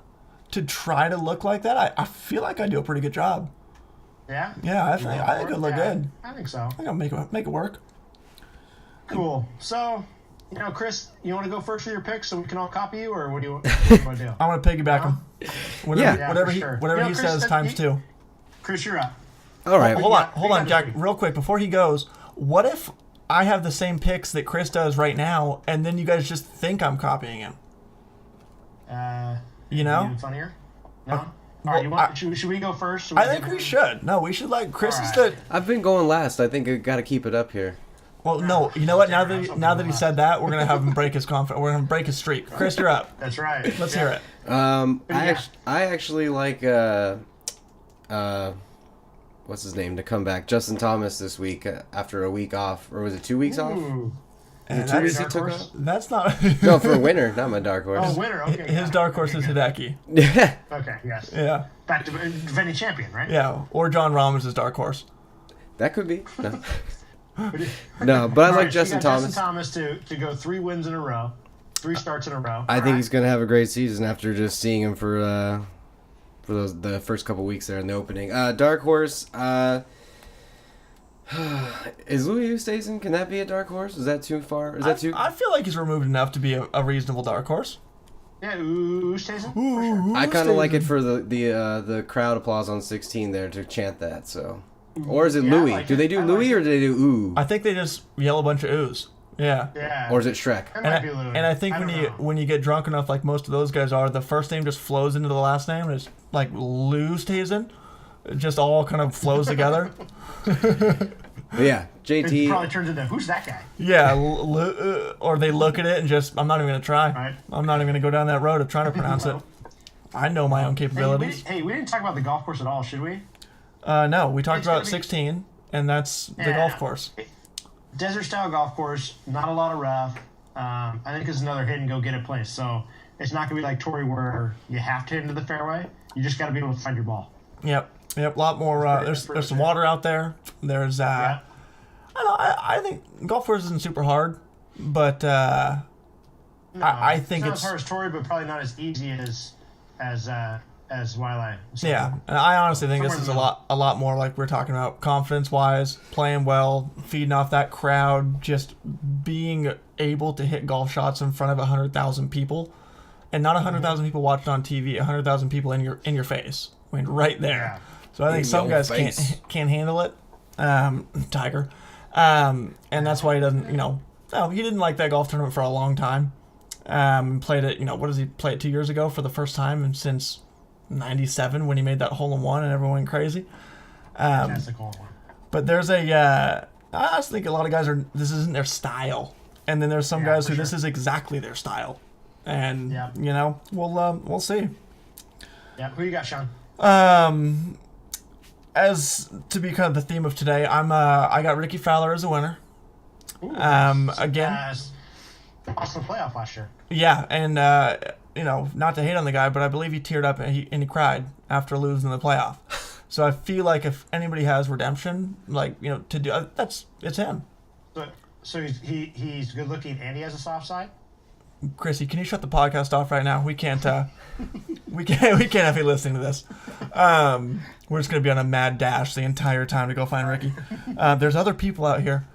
to try to look like that, I feel like I do a pretty good job. Yeah. Yeah, I think I look good. I think so. I think I'll make it work. Cool. So, Chris, you want to go first with your picks so we can all copy you, or what do you want to do? I want to piggyback him. Whatever he Chris, says times 2. Chris, you're up. All right. Hold on, Jack. Real quick before he goes, what if I have the same picks that Chris does right now, and then you guys just think I'm copying him? Even funnier? No. All right. Should we go first? I think we should. No, we should let Chris is right. I've been going last. I think I got to keep it up here. Well, no. You know what? Now that he said that, we're gonna have him break his confidence. We're gonna break his streak. Chris, you're up. That's right. Let's hear it. I actually like what's his name to come back, Justin Thomas this week after a week off, or was it 2 weeks off? And 2 weeks he took off? That's not. No, for a winner, not my dark horse. Oh, winner. Okay. His dark horse is Hideki. Yeah. Okay. Yes. Yeah. Back to defending champion, right? Yeah. Or John Rahman's his dark horse. That could be. No. No, but I like Justin Thomas. Justin Thomas to go 3 wins in a row. 3 starts in a row. I think he's gonna have a great season after just seeing him for the first couple weeks there in the opening. Dark horse. Is Louis Oosthuizen? Can that be a dark horse? Is that too far? Is that too? I feel like he's removed enough to be a reasonable dark horse. Yeah, Oosthuizen, for sure. I kind of like it for the crowd applause on 16 there to chant that. So, or is it Louis? like do they do Louis or do they do ooh? I think they just yell a bunch of oohs. Yeah. Yeah. Or is it Shrek? That might be Louis. And I think don't know. when you get drunk enough, like most of those guys are, the first name just flows into the last name. It's like Oosthuizen. It just all kind of flows together. But yeah, It JT. probably turns into, who's that guy? Yeah, or they look at it and just, I'm not even going to try. Right. I'm not even going to go down that road of trying to pronounce it. I know my own capabilities. Hey, we didn't talk about the golf course at all, should we? No, we talked It's about gonna be- 16, and that's the Yeah. golf course. Desert style golf course, not a lot of rough. I think it's another hit and go get it place. So it's not gonna be like Torrey where you have to hit into the fairway. You just got to be able to find your ball. Yep, a lot more. There's some water out there. There's Yeah. I think golf course isn't super hard, but I think not it's as hard as Torrey, but probably not as easy as Wildlife. So, yeah. And I honestly think this Somewhere is in the a lot more like we're talking about confidence wise, playing well, feeding off that crowd, just being able to hit golf shots in front of 100,000 people, and not 100,000 people watching on TV, 100,000 people in your face, I mean, right there. Yeah. So I think In some your guys face. can't handle it. Tiger. And that's why he doesn't, no, he didn't like that golf tournament for a long time. Played it, what does he play it 2 years ago for the first time and since 97 when he made that hole in one and everyone went crazy. That's the cool one. But there's I just think a lot of guys this isn't their style. And then there's some Yeah, guys for who this sure. is exactly their style. And, Yeah. we'll see. Yeah. Who you got, Sean? As to be kind of the theme of today, I got Ricky Fowler as a winner. Ooh, Again, lost the playoff last year. yeah, and not to hate on the guy, but I believe he teared up and he cried after losing the playoff. So I feel like if anybody has redemption, to do it's him. So he's good looking and he has a soft side. Chrissy, can you shut the podcast off right now? We can't we can't have you listening to this. We're just gonna be on a mad dash the entire time to go find Ricky. There's other people out here.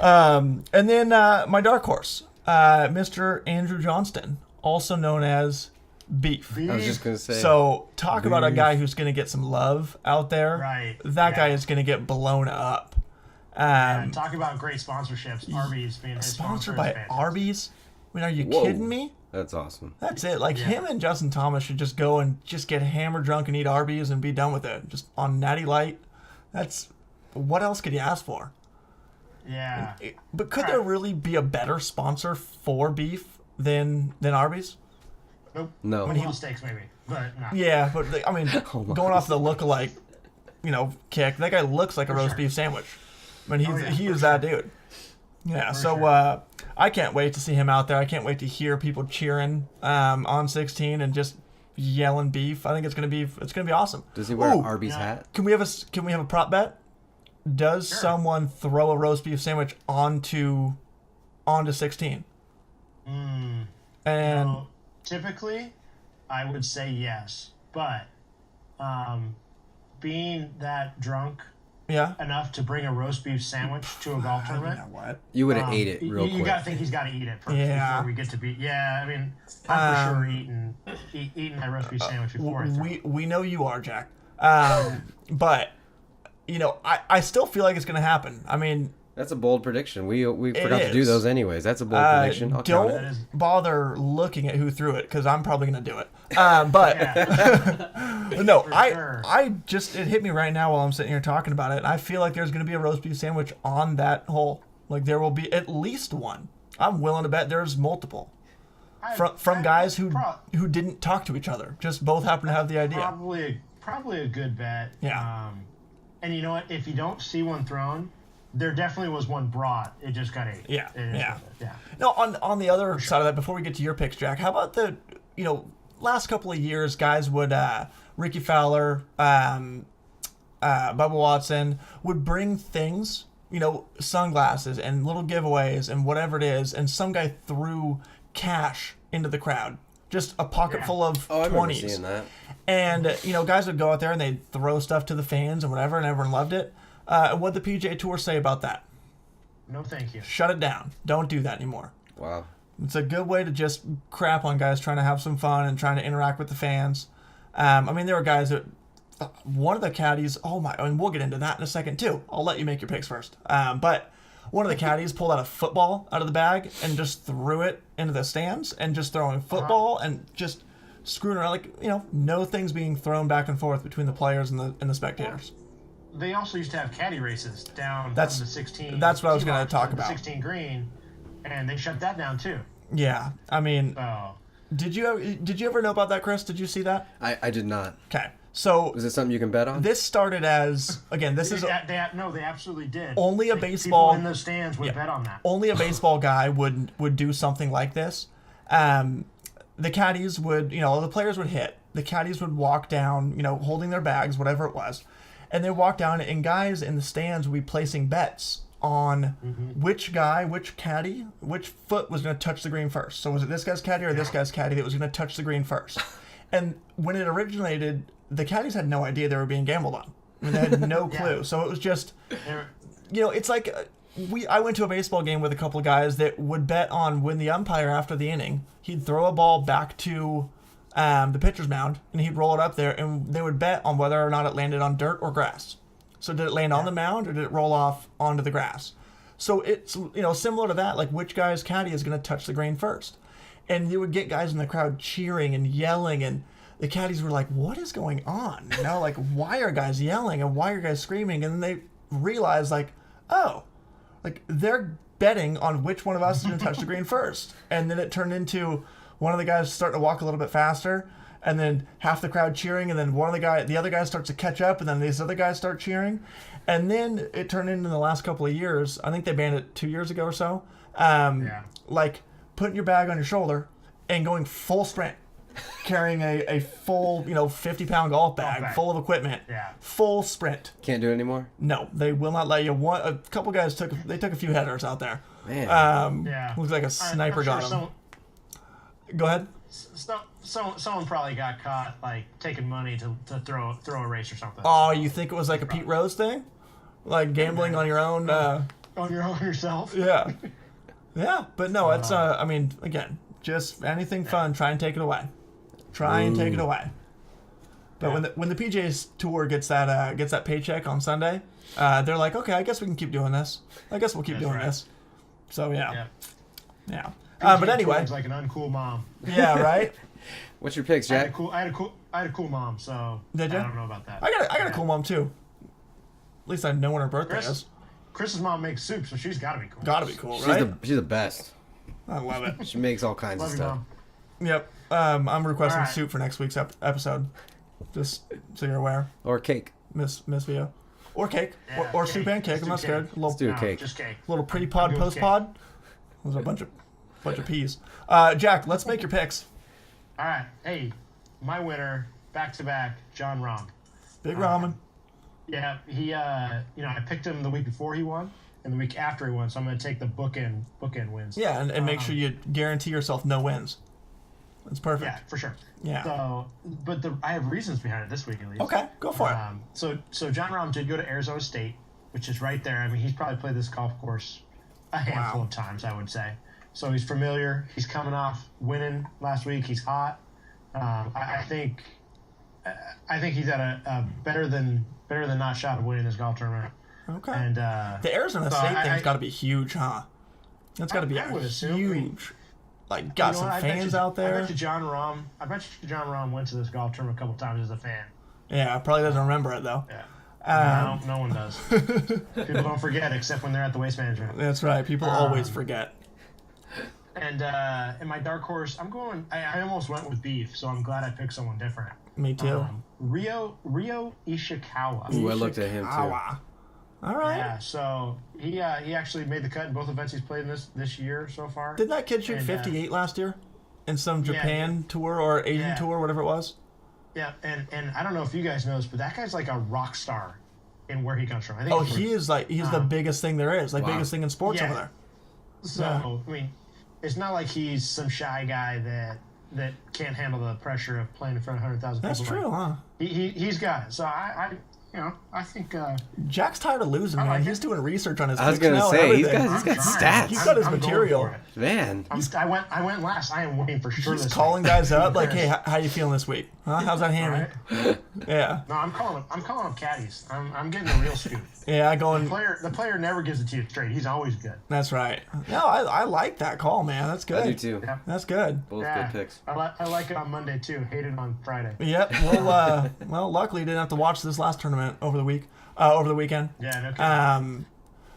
And then my dark horse, Mr. Andrew Johnston, also known as Beef. I was just gonna say. So talk about a guy who's gonna get some love out there. Right. That guy Yeah. is gonna get blown up. Talk about great sponsorships. Arby's being his Sponsored sponsor by is fantastic. Arby's. I mean, are you Whoa. kidding me? That's awesome. That's it. Like Yeah. him and Justin Thomas should just go and just get hammered drunk and eat Arby's and be done with it. Just on Natty Light. That's what else could you ask for? Yeah. But could there really be a better sponsor for beef than Arby's? Nope. No. Well, steaks maybe, but not. Yeah, but I mean, Oh my going off the look-alike, kick, that guy looks like a roast sure. beef sandwich. I mean, Oh, yeah, he for is that dude. Yeah, so sure. I can't wait to see him out there. I can't wait to hear people cheering on 16 and just yelling beef. I think it's gonna be awesome. Does he wear Ooh, an Arby's yeah. hat? Can we have a prop bet? Does Sure. someone throw a roast beef sandwich onto 16? And So, typically, I would say yes, but being that drunk yeah. enough to bring a roast beef sandwich to a golf You tournament, know what? You would have ate it real you quick. gotta think he's gotta eat it first Yeah. before we get to be. Yeah, I mean, I'm for sure eating that roast beef sandwich before I throw it. We know you are, Jack. But I still feel like it's gonna happen. I mean, That's a bold prediction. We forgot to do is. those anyways. That's a bold prediction. I'll count don't it. bother looking at who threw it because I'm probably gonna do it. But but no, sure. I just it hit me right now while I'm sitting here talking about it. I feel like there's gonna be a roast beef sandwich on that hole. Like there will be at least one. I'm willing to bet there's multiple from guys who didn't talk to each other. Just both happen to have the idea. Probably a good bet. Yeah. And you know what? If you don't see one thrown, there definitely was one brought. It just got ate. Yeah, It is yeah. what it is. Yeah. No, on the other side of that, before we get to your picks, Jack, how about the last couple of years, guys would Ricky Fowler, Bubba Watson would bring things, sunglasses and little giveaways and whatever it is, and some guy threw cash into the crowd. Just a pocket full of Oh, I remember 20s. seeing that. And, guys would go out there and they'd throw stuff to the fans and whatever, and everyone loved it. What'd the PGA Tour say about that? No, thank you. Shut it down. Don't do that anymore. Wow. It's a good way to just crap on guys trying to have some fun and trying to interact with the fans. There were guys that... one of the caddies... Oh, my... And we'll get into that in a second, too. I'll let you make your picks first. But one of the caddies pulled out a football out of the bag and just threw it into the stands and just throwing football and just screwing around. No things being thrown back and forth between the players and the spectators. They also used to have caddy races down from the 16. That's what I was going to talk the about. 16 green, and they shut that down too. Yeah, So did you ever know about that, Chris? Did you see that? I did not. Okay, so Is it something you can bet on? this started as this is they absolutely did. only a People baseball in those stands would bet on that. only a baseball guy would do something like this. The caddies would, the players would hit. The caddies would walk down, holding their bags, whatever it was. And they'd walk down, and guys in the stands would be placing bets on which caddy, which foot was going to touch the green first. So was it this guy's caddy or this guy's caddy that was going to touch the green first? And when it originated, the caddies had no idea they were being gambled on. They had no clue. So it was just, it's like... I went to a baseball game with a couple of guys that would bet on when the umpire, after the inning, he'd throw a ball back to the pitcher's mound, and he'd roll it up there, and they would bet on whether or not it landed on dirt or grass. So did it land on the mound, or did it roll off onto the grass? So it's, similar to that, like which guy's caddy is going to touch the green first. And you would get guys in the crowd cheering and yelling, and the caddies were like, what is going on? Why are guys yelling, and why are guys screaming? And then they realized, they're betting on which one of us is going to touch the green first. And then it turned into one of the guys starting to walk a little bit faster, and then half the crowd cheering, and then the other guy starts to catch up, and then these other guys start cheering. And then it turned into the last couple of years, I think they banned it 2 years ago or so, putting your bag on your shoulder and going full sprint, carrying a full, 50-pound golf bag full of equipment, full sprint. Can't do it anymore? No, they will not let you. A couple guys took a few headers out there. Man. Looks like a sniper got him. Go ahead. Someone probably got caught taking money to throw a race or something. Oh, you think it was like a Pete Rose thing, like gambling on your own? On your own yourself. Yeah, yeah, but no, it's again, just anything fun. Try and take it away. Take it away. But when the PGA Tour gets that paycheck on Sunday, they're like, okay, I guess we can keep doing this. I guess we'll keep doing this. So yeah. But anyway, like an uncool mom. Yeah, right. What's your picks, Jack? I had a cool mom, so Did you? I don't know about that. I got a cool mom too. At least I know when her birthday is. Chris's mom makes soup, so she's got to be cool. Got to be cool, right? She's the best. I love it. She makes all kinds Love of you, stuff. Mom. Yep. I'm requesting All right. soup for next week's episode. Just so you're aware, Or cake. Miss Vio. Or cake. Yeah, or cake. soup and cake. Let's I'm do not scared. cake. A little, Let's do a No, cake. just cake. little pre pod, I'll go with post pod. Those are a bunch of peas. Jack, let's make your picks. All right. Hey, my winner, back-to-back, John Rahm. Big ramen. Yeah, he, I picked him the week before he won and the week after he won, so I'm going to take the bookend wins. Yeah, and make sure you guarantee yourself no wins. That's perfect. Yeah, for sure. Yeah. So, but I have reasons behind it this week at least. Okay, go for it. So John Rahm did go to Arizona State, which is right there. I mean, he's probably played this golf course a handful of times, I would say. So he's familiar. He's coming off winning last week. He's hot. I think he's at a better than not shot of winning this golf tournament. Okay. And the Arizona State thing's got to be huge, huh? That's got to be I would assume, huge. Got some fans out there. I bet you John Rahm went to this golf tournament a couple times as a fan. Yeah, probably doesn't remember it though. Yeah. No one does. People don't forget except when they're at the Waste Management. That's right. People always forget. And in my dark horse, I almost went with beef, so I'm glad I picked someone different. Me too. Ryo Ishikawa. Ooh, I looked at him too. Ishikawa. All right. Yeah, so he actually made the cut in both events he's played in this year so far. Didn't that kid shoot 58 last year in some Japan tour or Asian tour, whatever it was? Yeah, and I don't know if you guys know this, but that guy's like a rock star in where he comes from. I think He's the biggest thing there is, biggest thing in sports over there. So I mean, it's not like he's some shy guy that can't handle the pressure of playing in front of 100,000 people. That's true, huh? He's got it. So I think Jack's tired of losing, man. like He's doing research on his I was picks gonna now and say he's everything. got stats. He's got his I'm going material. for it. Man, I went last. I am waiting for sure. He's this calling week. guys up like, hey, how you feeling this week? Huh? How's that hammy? Right? Yeah. No, I'm calling up caddies. I'm getting the real scoop. Yeah, going. The player never gives it to you straight. He's always good. That's right. No, I like that call, man. That's good. I do too. Yeah. That's good. Both Yeah. good picks. I like it on Monday too. Hate it on Friday. Yep. Well, luckily you didn't have to watch this last tournament over the weekend. Yeah, no kidding.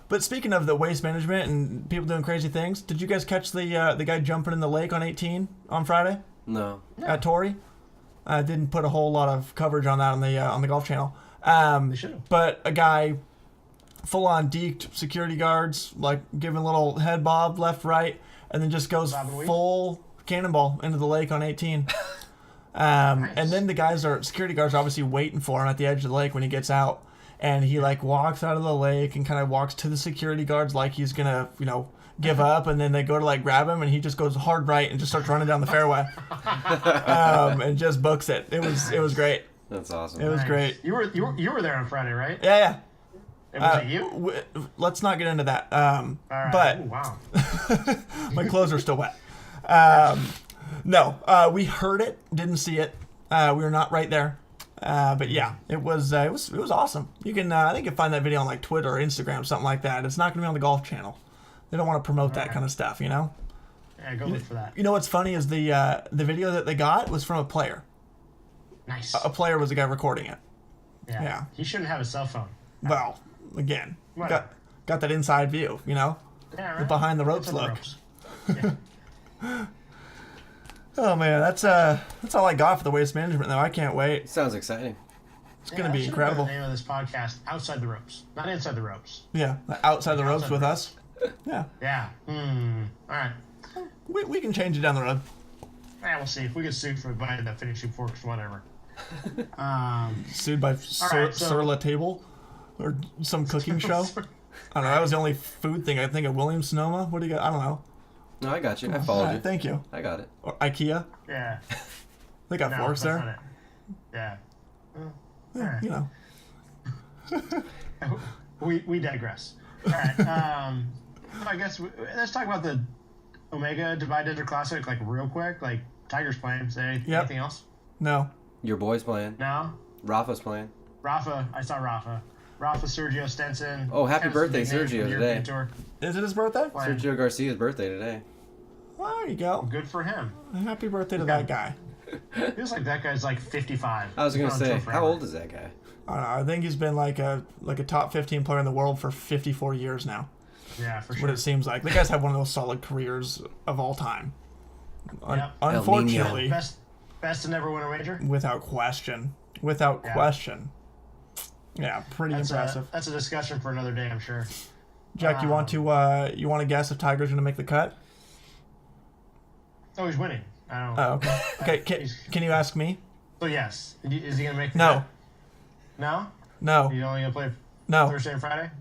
But speaking of the waste management and people doing crazy things, did you guys catch the guy jumping in the lake on 18 on Friday No. at Torrey? I didn't put a whole lot of coverage on that on the Golf Channel. They should've. But a guy full on deked security guards, like giving a little head bob left, right, and then just goes Bob and weave? full cannonball into the lake on 18. And then the security guards are obviously waiting for him at the edge of the lake when he gets out. And he like walks out of the lake and kind of walks to the security guards like he's gonna, give up. And then they go to like grab him, and he just goes hard right and just starts running down the fairway, and just books it. It was great. That's awesome. It was great. You were there on Friday, right? Yeah. Was it you? Let's not get into that. All right. But Ooh, wow. my clothes are still wet. No, we heard it, didn't see it. We were not right there. But yeah, it was awesome. You can I think you can find that video on like Twitter or Instagram, something like that. It's not going to be on the Golf Channel. They don't want to promote that kind of stuff, Yeah, go look for that. You know what's funny is the video that they got was from a player. Nice. A player was the guy recording it. Yeah. He shouldn't have a cell phone. Well, again, Whatever. got that inside view, Yeah, right. behind the ropes Inside the look. ropes. Yeah. Oh man, that's all I got for the waste management though. I can't wait. Sounds exciting. It's gonna that be should incredible. Be the name of this podcast: Outside the Ropes, not inside the ropes. Yeah, outside the ropes Outside with the us. Yeah, Yeah. All right. we can change it down the road. Yeah, we'll see if we get sued for buying the finishing forks, whatever. Sued by right, so- Sur La Table or some cooking show. I don't know. That was the only food thing I think of. Williams Sonoma. What do you got? I don't know. No, I got you. I followed Alright, you. thank you. I got it. Or IKEA. Yeah. They got No, forks that's there. not it. Yeah. Yeah, you know. We digress. All right. I guess let's talk about the Omega Dubai Desert Classic, like real quick. Like Tiger's playing. Say Yep. anything else? No. Your boy's playing. No. Rafa's playing. Rafa. I saw Rafa. Rafa, Sergio Stenson. Oh, happy Tennis birthday, big name Sergio, from the European today. Tour. Is it his birthday? Playing. Sergio Garcia's birthday today. Well, there you go. Good for him. Happy birthday to that guy. Feels like that guy's like 55. I was gonna He's been on say, tour how forever. old is that guy? I don't know. I think he's been like a top 15 player in the world for 54 years now. Yeah, for What sure. it seems like. The guy's had one of those solid careers of all time. Yep. Unfortunately, Best to never win a major. without question. Without Yeah. question. Yeah, pretty impressive. That's a discussion for another day, I'm sure. Jack, you want to guess if Tiger's going to make the cut? Oh, he's winning. I don't. Oh, okay. Okay, can you ask me? So yes, is he gonna make the No. cut? No. No. He's only gonna play No. Thursday and Friday,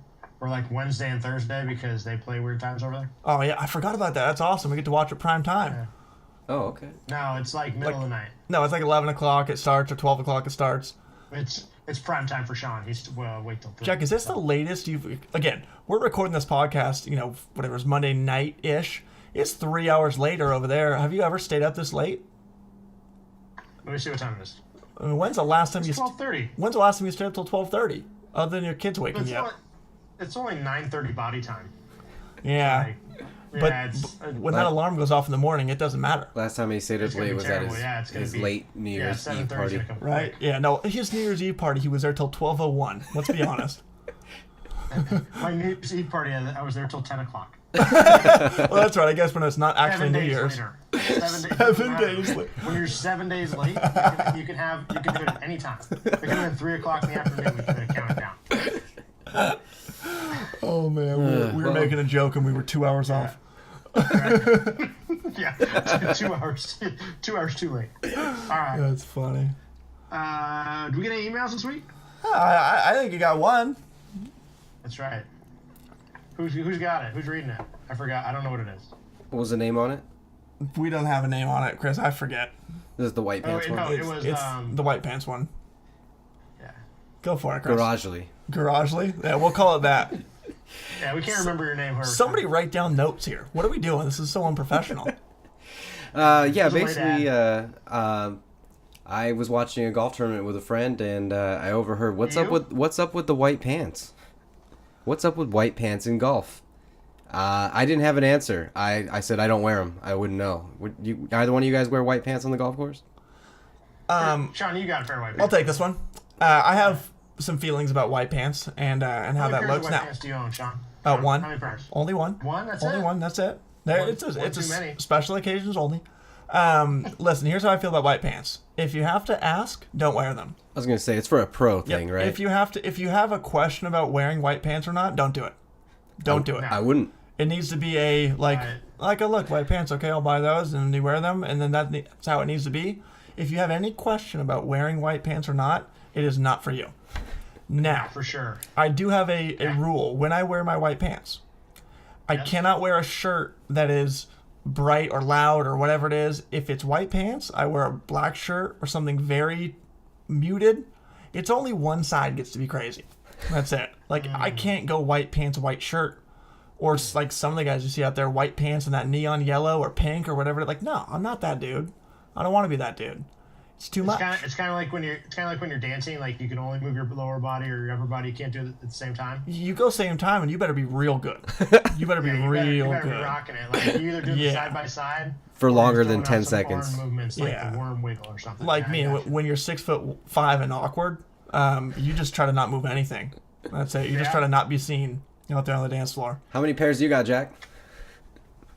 or like Wednesday and Thursday because they play weird times over there. Oh, yeah, I forgot about that. That's awesome. We get to watch it prime time. Yeah. Oh, okay. No, it's like middle of the night. No, it's like 11 o'clock it starts or 12 o'clock it starts. It's prime time for Sean. He's wait till. Jack, is this the latest you've... Again, we're recording this podcast, whatever, it's Monday night-ish. It's 3 hours later over there. Have you ever stayed up this late? Let me see what time it is. I mean, when's the last time It's 12:30. When's the last time you stayed up till 12:30? Other than your kids waking you up. It's only 9:30 body time. Yeah. Like, But yeah, it's, when that alarm goes off in the morning, it doesn't matter. Last time he stayed up It's gonna late be was terrible. at his, Yeah, it's gonna his be- late New Year's Eve 7:30 is party. gonna come Right? quick. Yeah, no, his New Year's Eve party, he was there till 12:01. Let's be honest. My New Year's Eve party, I was there till 10 o'clock. Well, that's right. I guess when it's not actually 7 New days Year's. later. 7 days. 7 days later. When you're 7 days late, you can do it at any time. It could have been 3 o'clock in the afternoon. We could have counted down. Oh, man. We were making a joke and we were 2 hours off. Yeah, 2 hours. 2 hours too late. All right. That's funny. Do we get any emails this week? I think you got one. That's right. Who's got it? Who's reading it? I forgot. I don't know what it is. What was the name on it? We don't have a name on it, Chris. I forget. This is the white pants wait, one. no, it was It's the white pants one. Yeah. Go for it, Chris. Garagely. Garagely? Yeah, we'll call it that. Yeah, we can't remember your name. Somebody write down notes here. What are we doing? This is so unprofessional. Yeah, basically, I was watching a golf tournament with a friend, and I overheard, what's up with the white pants? What's up with white pants in golf? I didn't have an answer. I said I don't wear them. I wouldn't know. Would you? Either one of you guys wear white pants on the golf course? Sean, you got a pair of white pants. I'll take this one. I have some feelings about white pants and how that looks How many pairs of white now. pants do you own, Sean? One. How many pairs? Only one. One? That's only it? one. That's it. There, One- it's one a too many. special occasions only. Listen, here's how I feel about white pants. If you have to ask, don't wear them. I was gonna say it's for a pro thing, Yep. right? If you have a question about wearing white pants or not, don't do it. Don't do it. I wouldn't. It needs to be a Right. a look, white pants. Okay, I'll buy those, and you wear them, and then that's how it needs to be. If you have any question about wearing white pants or not, it is not for you. Now, For sure. I do have a rule when I wear my white pants. I cannot wear a shirt that is bright or loud or whatever it is. If it's white pants, I wear a black shirt or something very muted. It's only one side gets to be crazy. That's it. Like, I can't go white pants, white shirt. Or like some of the guys you see out there, white pants and that neon yellow or pink or whatever. Like, no, I'm not that dude. I don't want to be that dude. It's too much. It's kind of like when you're dancing. Like you can only move your lower body or your upper body. You can't do it at the same time. You go same time, and you better be real good. You better be You real better good. be rocking it. Like you either do it side by side For or longer you're than throwing 10 out some arm seconds. movements like Yeah. the worm wiggle or something. Like Yeah, me, I gotcha. when you're 6'5" and awkward, you just try to not move anything. That's it. You just Yeah. try to not be seen out there on the dance floor. How many pairs do you got, Jack?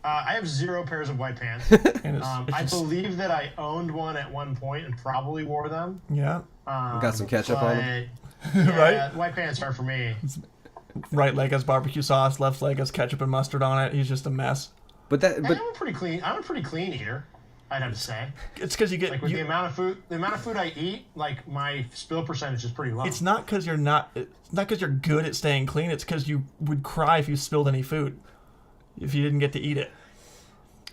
I have 0 pairs of white pants. And it's I just, believe that I owned one at one point and probably wore them. yeah, Got some ketchup on them? Yeah, Right? White pants are for me. right leg has barbecue sauce, left leg has ketchup and mustard on it. He's just a mess. But I'm a pretty clean eater, I'd have to say. It's because you get Like with the amount of food I eat, like my spill percentage is pretty low. It's not because you're not. It's not because you're good at staying clean. It's because you would cry if you spilled any food, if you didn't get to eat it.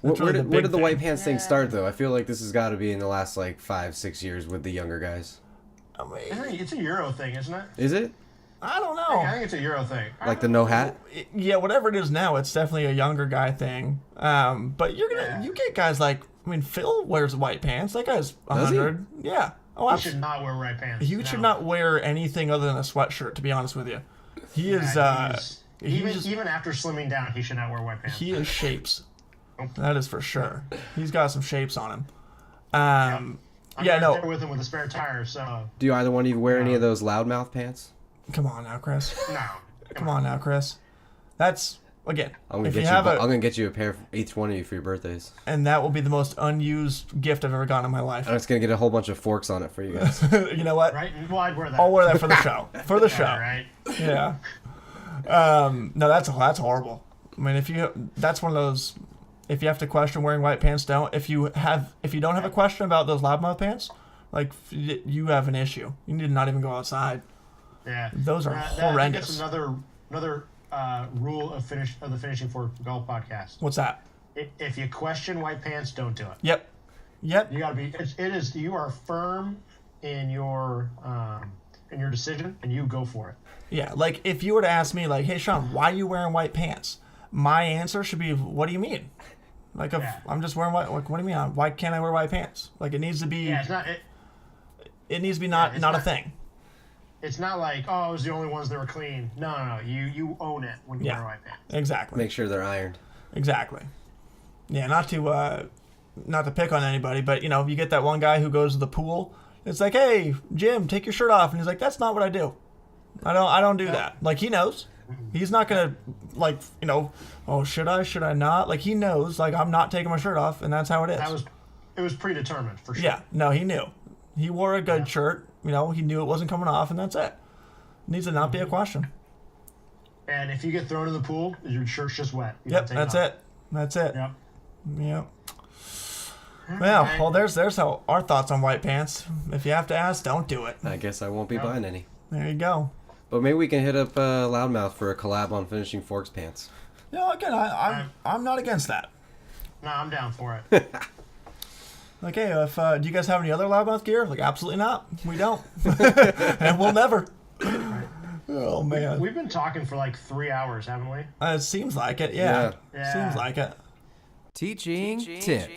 That's where really did the big white thing. pants thing start, though? I feel like this has got to be in the last, 5-6 years with the younger guys. I mean, It's a Euro thing, isn't it? Is it? I don't I know. think it's a Euro thing. Like the no hat? Yeah, whatever it is now, it's definitely a younger guy thing. But you get guys like, I mean, Phil wears white pants. That guy's Does he? 100. Yeah. Oh, You should not wear white pants. You should not wear anything other than a sweatshirt. To be honest with you, he is. Even after slimming down, he should not wear white pants. He is shapes. That is for sure. He's got some shapes on him. Um, I'm yeah, right no. there with him with a spare tire, so Do you either one of you wear any of those loudmouth pants? Come on now, Chris. no. Come on now, Chris. That's again. I'm gonna if get you you. have I'm gonna get you a pair for each one of you for your birthdays. and that will be the most unused gift I've ever gotten in my life. I'm just gonna get a whole bunch of forks on it for you guys. You know what? Right? Well, I'd wear that. I'll wear that for the show. For the show. Yeah, right? Yeah. No, that's horrible. I mean, that's one of those. If you have to question wearing white pants, don't. If you don't have a question about those loudmouth pants, like you have an issue. You need to not even go outside. Yeah. Those are I think horrendous. that's another rule of the Finishing for Golf podcast. What's that? If you question white pants, don't do it. Yep. You gotta be. You are firm in your decision, and you go for it. Yeah. Like if you were to ask me, like, "Hey, Sean, why are you wearing white pants?" My answer should be, "What do you mean?" Like, if I'm just wearing white. Like, what do you mean? Why can't I wear white pants? Like, it needs to be. Yeah, it's not. It needs to be it's not a not- thing. It's not like, oh, it was the only ones that were clean. No. You own it when you Yeah. wear white pants. Exactly. Make sure they're ironed. Exactly. Yeah, not to pick on anybody, but you get that one guy who goes to the pool. It's like, "Hey, Jim, take your shirt off," and he's like, "That's not what I do. I don't do that." Like he knows. He's not gonna oh, should I not? Like he knows. Like I'm not taking my shirt off, and that's how it is. It was predetermined for sure. Yeah. No, he knew. He wore a good shirt. He knew it wasn't coming off, and that's it. Needs to not be a question. And if you get thrown in the pool, your shirt's just wet. You Yep, gotta take that's off. it. That's it. Yep. Yep. Well, there's how our thoughts on white pants. If you have to ask, don't do it. I guess I won't be buying any. There you go. But maybe we can hit up Loudmouth for a collab on Finishing Forks pants. Again, I'm not against that. No, I'm down for it. Okay, if do you guys have any other loudmouth gear? Like, absolutely not. We don't, and we'll never. Oh man, We've been talking for like 3 hours, haven't we? it seems like it. Yeah, Yeah. seems like it. Teaching tip.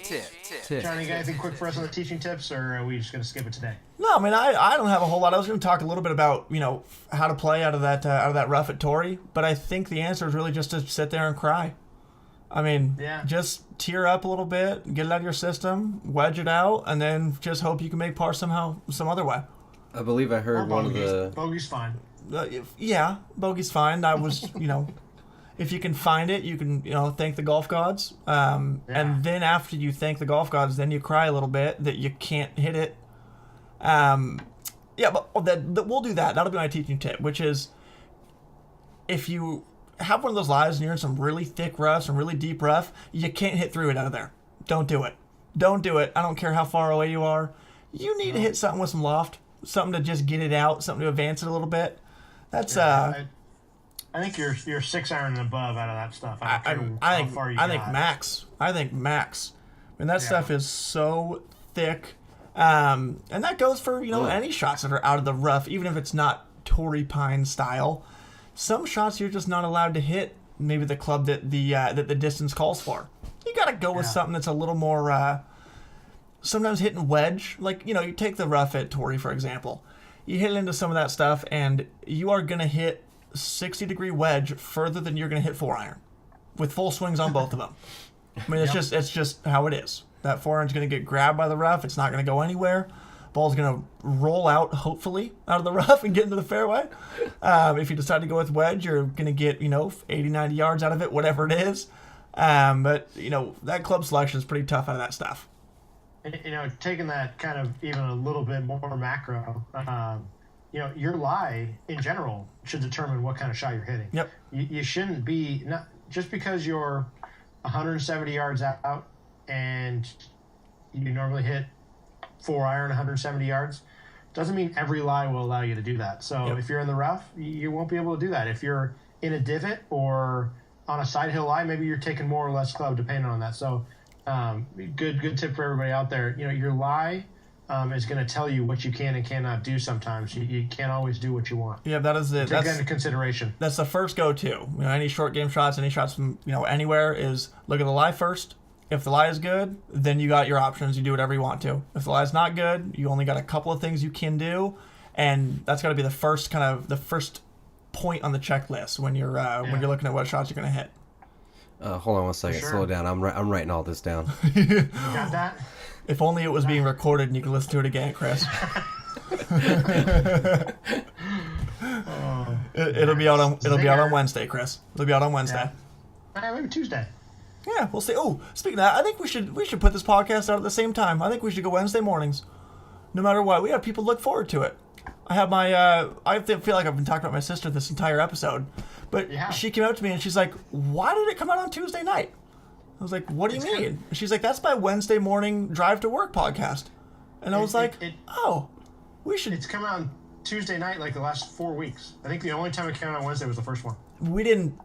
Johnny, you got anything quick for us on the teaching tips, or are we just going to skip it today? No, I mean I don't have a whole lot. I was going to talk a little bit about how to play out of that rough at Torrey, but I think the answer is really just to sit there and cry. I mean, just tear up a little bit, get it out of your system, wedge it out, and then just hope you can make par somehow, some other way. I believe I heard one of the... Bogey's fine. Yeah, bogey's fine. I was, if you can find it, you can, thank the golf gods. And then after you thank the golf gods, then you cry a little bit that you can't hit it. But we'll do that. That'll be my teaching tip, which is if you have one of those lies and you're in some really thick rough, some really deep rough, you can't hit through it out of there. Don't do it. Don't do it. I don't care how far away you are. You need to hit something with some loft, something to just get it out, something to advance it a little bit. That's I think you're 6 iron and above out of that stuff. I think max. I think max. I mean, that stuff is so thick, and that goes for any shots that are out of the rough, even if it's not Torrey Pine style. Some shots you're just not allowed to hit. Maybe the club that the distance calls for. You got to go with something that's a little more. Sometimes hitting wedge, like you take the rough at Torrey for example. You hit into some of that stuff, and you are gonna hit 60-degree wedge further than you're gonna hit 4-iron, with full swings on both of them. I mean, it's just how it is. That 4-iron's gonna get grabbed by the rough. It's not gonna go anywhere. Ball's gonna roll out, hopefully, out of the rough and get into the fairway. If you decide to go with wedge, you're gonna get 80, 90 yards out of it, whatever it is. But that club selection is pretty tough out of that stuff. Taking that kind of even a little bit more macro, your lie in general should determine what kind of shot you're hitting. Yep. You shouldn't be, not just because you're 170 yards out and you normally hit 4-iron 170 yards, doesn't mean every lie will allow you to do that. So if you're in the rough, you won't be able to do that. If you're in a divot or on a side hill lie, maybe you're taking more or less club depending on that. So good tip for everybody out there. Your lie is going to tell you what you can and cannot do sometimes. You can't always do what you want. Yeah, that is it. Take that into consideration. That's the first go-to. Any short game shots, any shots from anywhere is look at the lie first. If the lie is good, then you got your options. You do whatever you want to. If the lie is not good, you only got a couple of things you can do, and that's got to be the first point on the checklist when you're looking at what shots you're going to hit. Hold on one second. Sure. Slow down. I'm writing all this down. Got that? If only it was being recorded and you could listen to it again, Chris. It'll be out on Wednesday, Chris. It'll be out on Wednesday. Maybe Tuesday. Yeah, we'll see. Oh, speaking of that, I think we should put this podcast out at the same time. I think we should go Wednesday mornings, no matter what. We have people look forward to it. I have my I feel like I've been talking about my sister this entire episode, but she came up to me and she's like, "Why did it come out on Tuesday night?" I was like, "What do you mean?" She's like, "That's my Wednesday morning drive to work podcast," and I was like, "Oh, we should." It's come out on Tuesday night like the last 4 weeks. I think the only time it came out on Wednesday was the first one. We didn't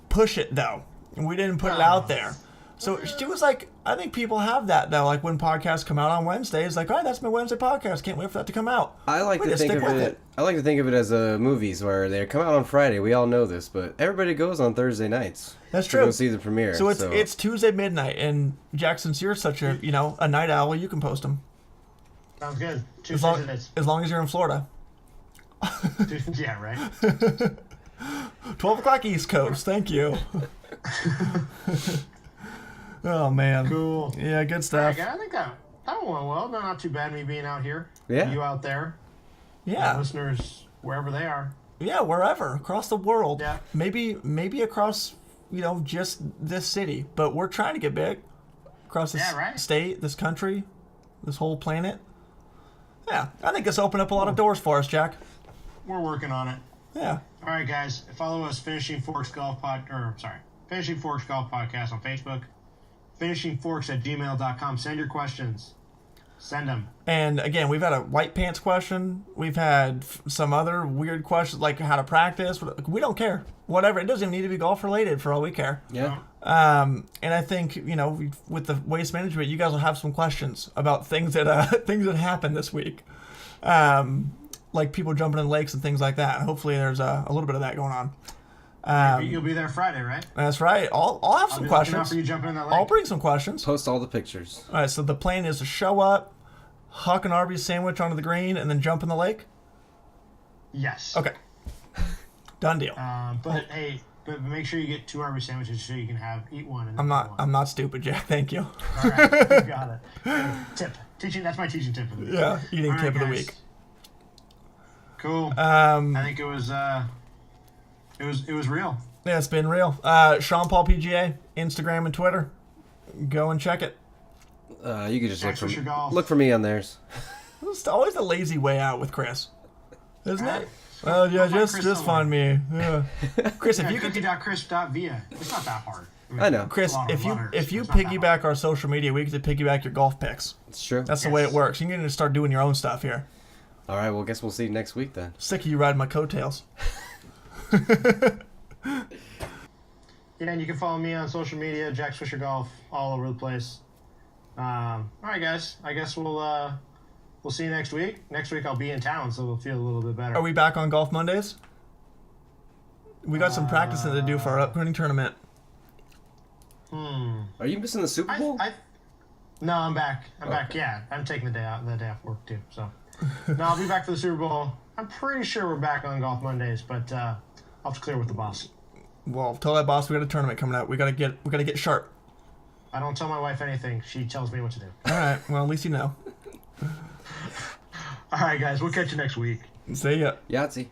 push it though. We didn't put it out there. So she was like, I think people have that though. Like when podcasts come out on Wednesdays, like, all right, that's my Wednesday podcast. Can't wait for that to come out. I like to think of it. I like to think of it as movies where they come out on Friday. We all know this, but everybody goes on Thursday nights. That's to true. Go see the premiere. So it's Tuesday midnight, and Jackson, since you're such a a night owl, you can post them. Sounds good. As long as you're in Florida. Yeah, right. 12 o'clock East Coast. Thank you. Oh man. Cool. Yeah, good stuff. I think that went well. Not too bad me being out here. Yeah. You out there. Yeah. Listeners wherever they are. Yeah, wherever across the world. Yeah. Maybe across just this city, but we're trying to get big across this state, this country, this whole planet. Yeah, I think this opened up a lot of doors for us, Jack. We're working on it. Yeah. All right, guys. Follow us, Finishing Forks Golf Podcast on Facebook, finishingforks@gmail.com. Send your questions. Send them. And again, we've had a white pants question. We've had some other weird questions like how to practice. We don't care. Whatever. It doesn't even need to be golf related for all we care. Yeah. And I think, with the waste management, you guys will have some questions about things that happened this week. Like people jumping in lakes and things like that. Hopefully there's a little bit of that going on. You'll be there Friday, right? That's right. I'll have some questions. After you jumping in that lake. I'll bring some questions. Post all the pictures. All right, so the plan is to show up, huck an Arby's sandwich onto the green, and then jump in the lake? Yes. Okay. Done deal. But make sure you get 2 Arby's sandwiches so you can eat one. And I'm not stupid, Jack. Thank you. All right, you got it. Tip. Teaching. That's my teaching tip of the week. Yeah, eating All right, tip of the guys. week. Cool. I think it was real. Yeah, it's been real. Sean Paul PGA, Instagram and Twitter. Go and check it. You could just Swisher Golf. look for me on theirs. It's always the lazy way out with Chris, isn't it? Well, Yeah, find Chris just find me. Yeah. Chris, if you could, cookie.crisp.villa. It's not that hard. I know. Chris, a lot of letters, if you it's not that hard. piggyback our social media, we get to piggyback your golf picks. It's true. That's the way it Yes. works. You need to start doing your own stuff here. All right, well, guess we'll see you next week then. Sick of you riding my coattails. Yeah, and you can follow me on social media, Jack Swisher Golf, all over the place. All right, guys. I guess we'll see you next week. Next week I'll be in town, so we'll feel a little bit better. Are we back on Golf Mondays? We got some practicing to do for our upcoming tournament. Are you missing the Super Bowl? No, I'm back. I'm back. Yeah, I'm taking the day off work too. So, no, I'll be back for the Super Bowl. I'm pretty sure we're back on Golf Mondays, but I'll have to clear with the boss. Well, tell that boss we got a tournament coming up. We gotta get sharp. I don't tell my wife anything. She tells me what to do. All right. Well, at least you know. All right, guys. We'll catch you next week. See ya. Yahtzee.